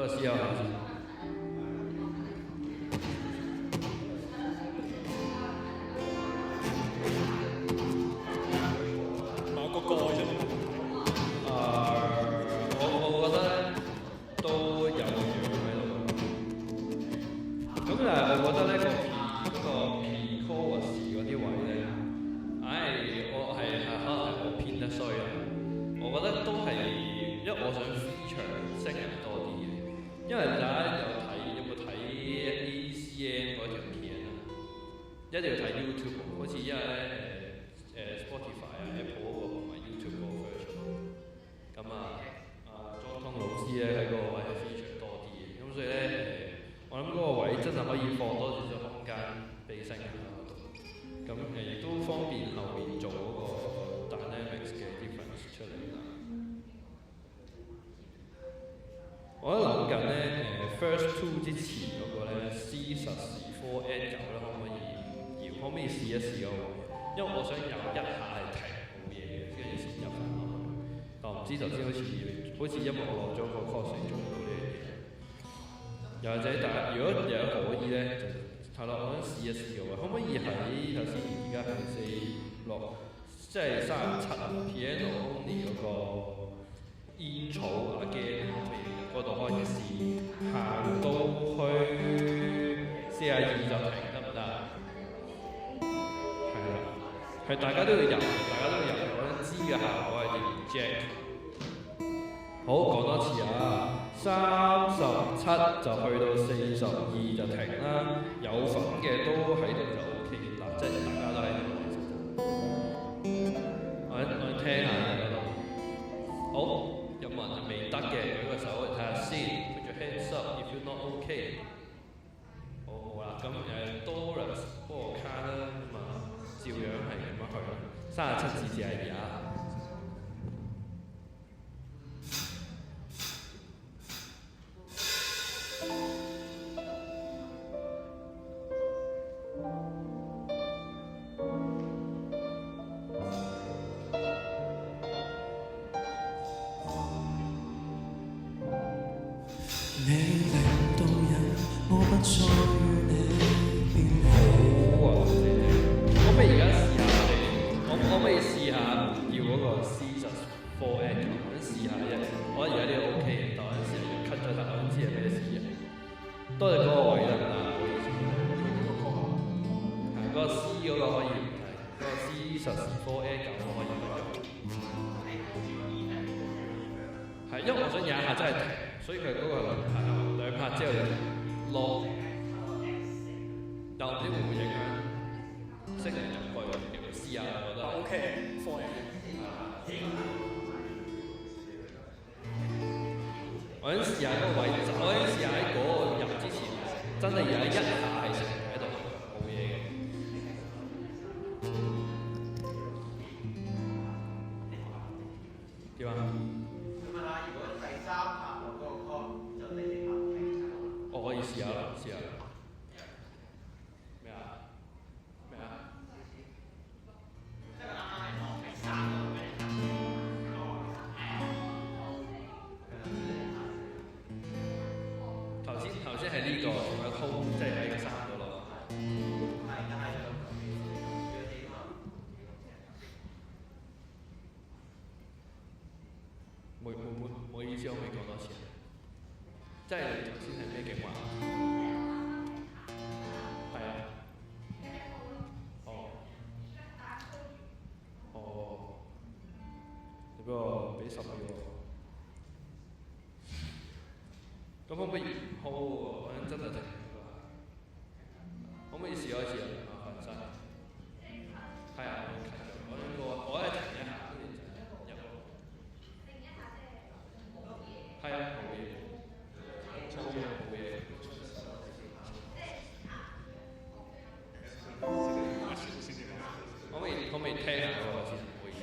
個思考下先。某個歌啫嘛。我覺得咧都有樣喺度。咁但係我覺得咧個 pre-chorus 嗰啲位咧，我可能係我編得衰啊。我覺得都係，因為我想 feature 聲人多啲嘅。因為大家有冇睇 ACM 嗰條片啊？一定要睇 YouTube， 好似因為咧Spotify 啊、Apple 嗰個同埋 YouTube 嗰個 version。咁莊通老師咧喺嗰個位係 feature 多啲嘅，咁所以咧我諗嗰個位真係可以放多少少空間俾聲人喺度。咁亦都方便後面做嗰個 dynamics 嘅 difference 出嚟啦。我喺度諗緊咧first two 之前嗰個咧 C14 add 9咧可唔可以試一試嗰個？因為我想有一下係停冇嘢嘅，跟住先入翻落去。但我唔知頭先好似因為我落咗個 course 做唔到呢樣嘢。又或者但係如果有可以咧，就係啦，我想試一試嘅喎。可唔可以喺頭先而家係46，即係37 piano only 嗰個 intro again 嗰度開始試，行到去42就停得唔得？係啦，係大家都要入，我想知嘅效果係點 Jack。好，講多次啊，37就去到42就停啦，有份嘅都喺度就 OK 啦，即係大家都喺度。我聽下嗰度。好，有冇人未得嘅舉個手嚟睇下先 ，put your hands up if you're not OK。好啦，咁Doris 嗰個卡啦，咁照樣係咁樣去啦，37字係而家。你令到人，我不再與你變好。可唔可以而家試下可唔可以試下要嗰個 C14 add 9？我想試下啫。我覺得而家呢個 OK 嘅，但我想試下 cut 咗頭，我想知係咩事嘅。多謝嗰個位得唔得？唔好意思。係嗰個 C 嗰個可以唔睇，嗰個 C14 add 9可以唔睇。係因為我想有一下真係停，所以佢嗰個兩拍之後就落，但我唔知會唔會影響聲人入去，試下我覺得。OK，放人。我想試下嗰個位，我想試下喺嗰個入之前，真係有一下係成喺度冇嘢嘅。點啊？我可以試下啦，試下。咩啊？咩啊？頭先係呢個，仲有 call， 即係喺個3度咯。唔好意思，我未講多次。即係你頭先係咩景話？係啊。你俾我俾10秒我。咁可唔可以唔 hold 喎？我想真係停㗎。可唔可以試多一次啊？麻煩晒。係啊，我係停一下，跟住就入。係啊，冇嘢。冇嘢。可唔可以聽下嗰個先？唔好意思。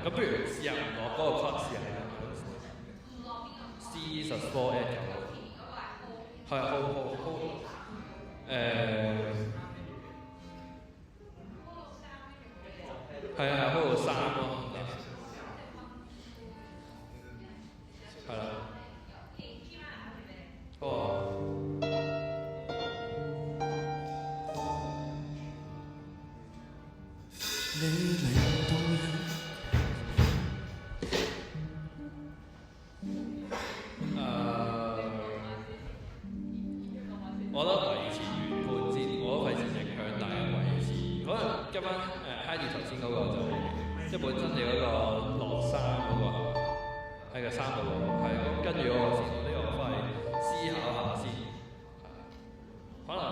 咁不如試下唔落嗰個 chord 試下C14 add 9。係啊，好係啊，Holo 3咯，係啦，好啊。你令到人我覺得維持原本先，我覺得維持影響大嘅維持。可能跟翻Heidi 頭先嗰個就即係本身你嗰個落衫嗰個喺個衫度係咁跟住嗰個先，呢個我翻嚟思考下先。可能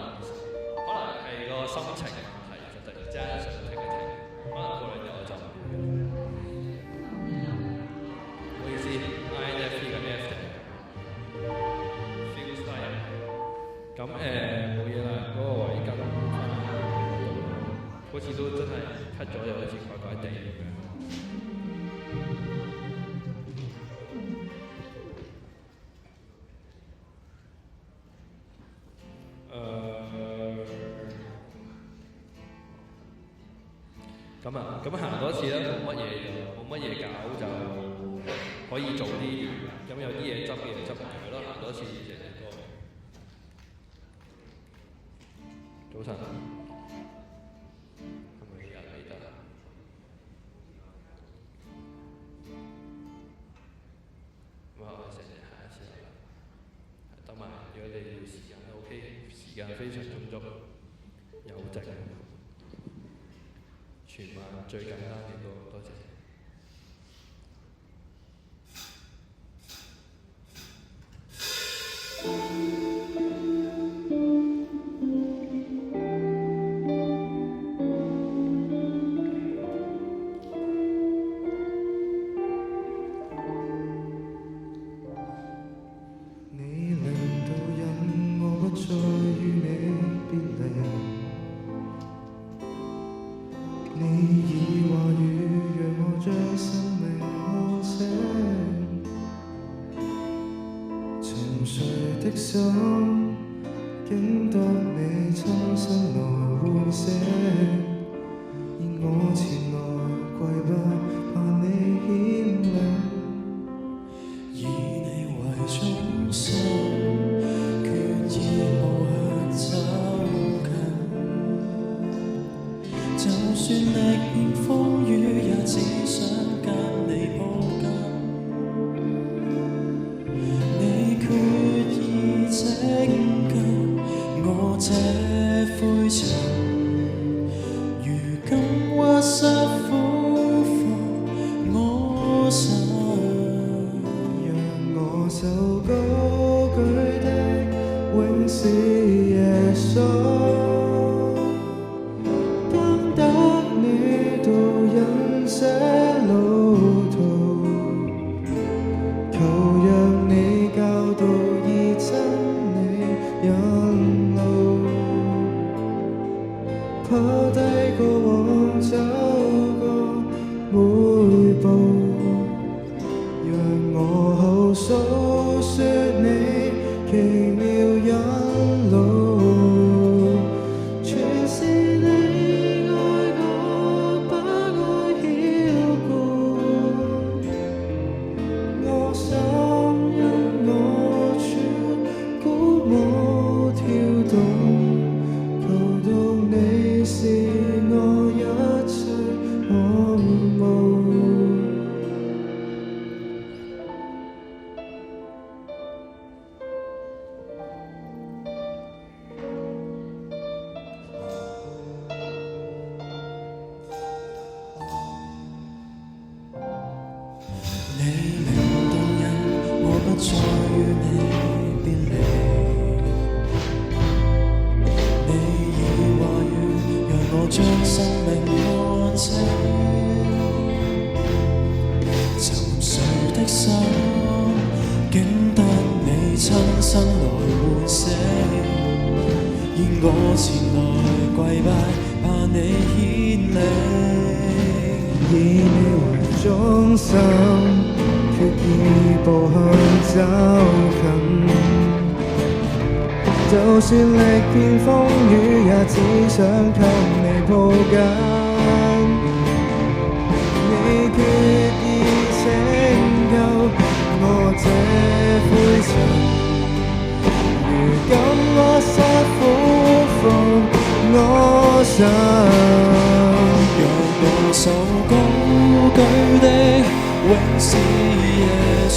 係個心情問題，就突然之間想停一停，可能過兩日我就唔好意思 ，INFP 嘅 F 嘅 feels like。咁冇嘢啦，嗰個位跟翻好似都真係 cut 咗，又好似怪怪地咁樣。咁行多次啦，冇乜嘢搞就可以做啲，咁有啲嘢執嘅嘢執埋咯，行多次成隻歌。早晨，係咪人嚟得啊？咁啊，我哋成日下一次啦，得埋。如果你要時間 OK， 時間非常充足，有剩。全晚最簡單嘅歌，多謝。你令到人我不再與你別離。你以話語讓我將生命看清，沉睡的心竟得你親身來喚醒，現我前來跪拜，怕你牽領，以你為中心，決意無限走近。就算歷遍風雨，也只想跟你抱緊。你決意拯救我這灰塵，如今屈膝俯伏我身，讓我手高舉的永是耶穌。這路途，求讓你教導以真理引路，拋低過往走過每步，讓我後訴說你奇妙引路，全是你愛我，把愛澆灌，我心因我處鼓舞跳動，求到你是我一切渴慕。你令到人我不再與你別離，你以話語讓我將生命看清，沉睡的心竟得你親身來喚醒，現我前來跪拜，怕你牽領，以你為中心，決意步向走近，就算歷遍風雨，也只想給你抱緊。你決意拯救我這灰塵，如今我失苦放我身，讓我手高舉的永是耶穌。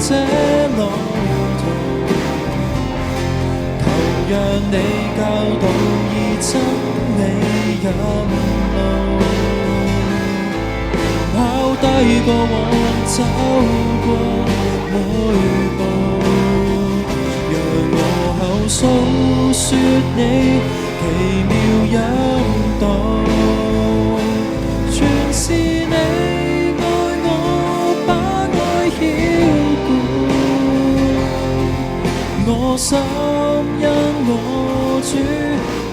這路途，求讓你教導以真理引路，拋低過往，走過每步，讓我口訴說你奇妙引導，全是你愛我，把愛曉我心因我主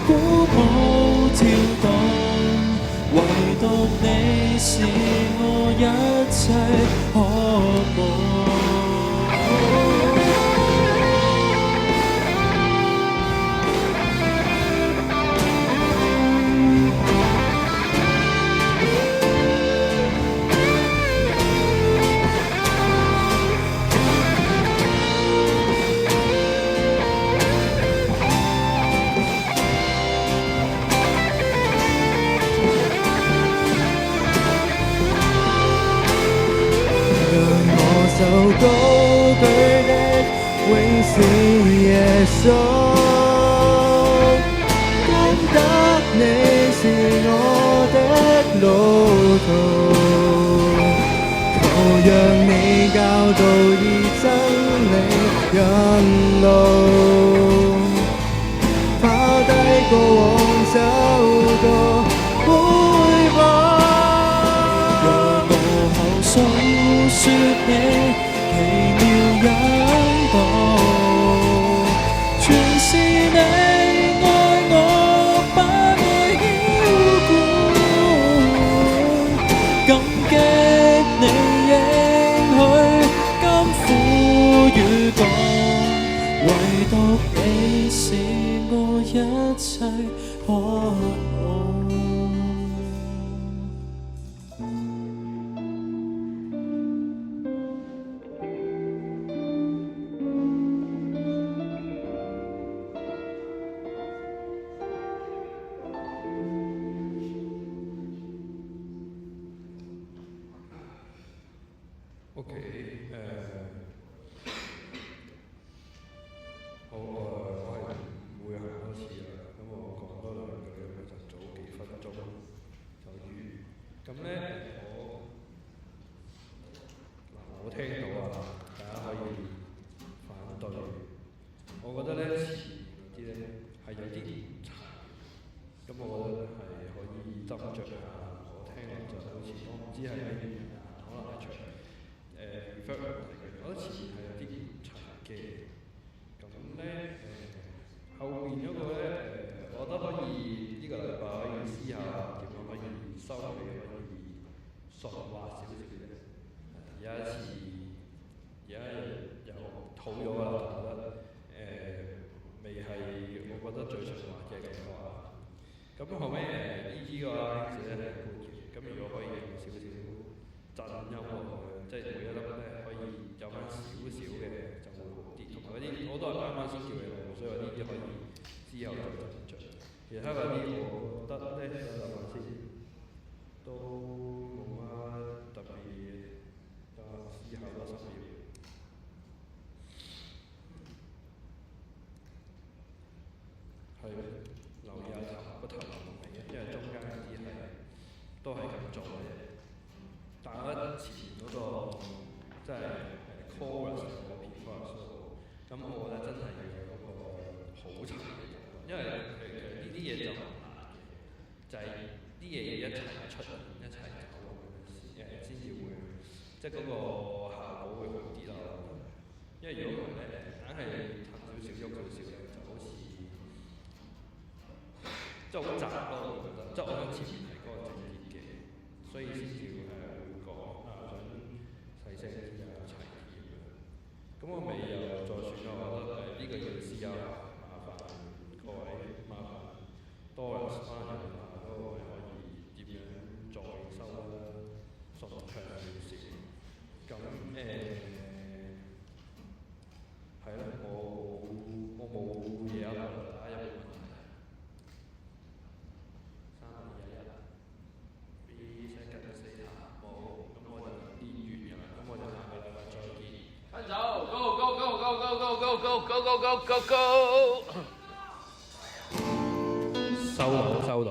鼓舞跳動，唯獨你是我一切渴望。就高舉的永是耶穌，功德你是我的路途，求讓你教導以真理引路，拋低過往走過每步，讓我口訴說你奇妙引導，全是你愛我，把愛澆灌，感激你應許，甘苦與共，唯獨你是我一切渴望。OK， 好，我係唔會行多次啦，咁我講多兩句咁就早幾分鐘就完。咁咧，我聽到啊，大家可以反對。我覺得咧前嗰啲咧係有啲唔齊，咁我覺得係可以斟酌下。我聽落就好似我唔知係咩原因啊，可能係長。我覺得前面係有啲唔齊嘅，咁咧後面嗰個咧我覺得可以呢個禮拜可以試下點樣可以收尾可以順滑少少嘅。而家又好咗啦，我覺得未係我覺得最順滑嘅感覺啊。咁後尾呢個 line 咧係半嘅，咁如果可以有少少震音樂即係每一粒咧可以有翻少少嘅就會好啲，同埋嗰啲我都係啱啱先叫你錄，所以呢啲可以之後再斟酌。其他嗰啲我覺得咧，諗下先，都冇乜特別，試下多10秒。係留意下個頭尾嘅，因為中間嗰啲係都係咁做嘅。但係我覺得前嗰個即係 chorus 嗰邊 chorus 咁我覺得真係要有嗰個好齊嘅，因為其實呢啲嘢就唔難嘅，就係啲嘢要一齊出現一齊走先至會，即係嗰個效果會好啲咯。因為如果唔係咧，硬係騰少少喐少少咧，就好似即係好雜咯。我覺得，即係我想前面係嗰個正結嘅，所以先至會講啊，想細聲啲啊，齊係咯，我冇嘢啊，大家有冇問題？3、2、1 B 聲吉到4下，冇，咁我就練完㗎啦，咁我就下個禮拜再見。跟手 ，go go go go go go go go go go go go go！收到。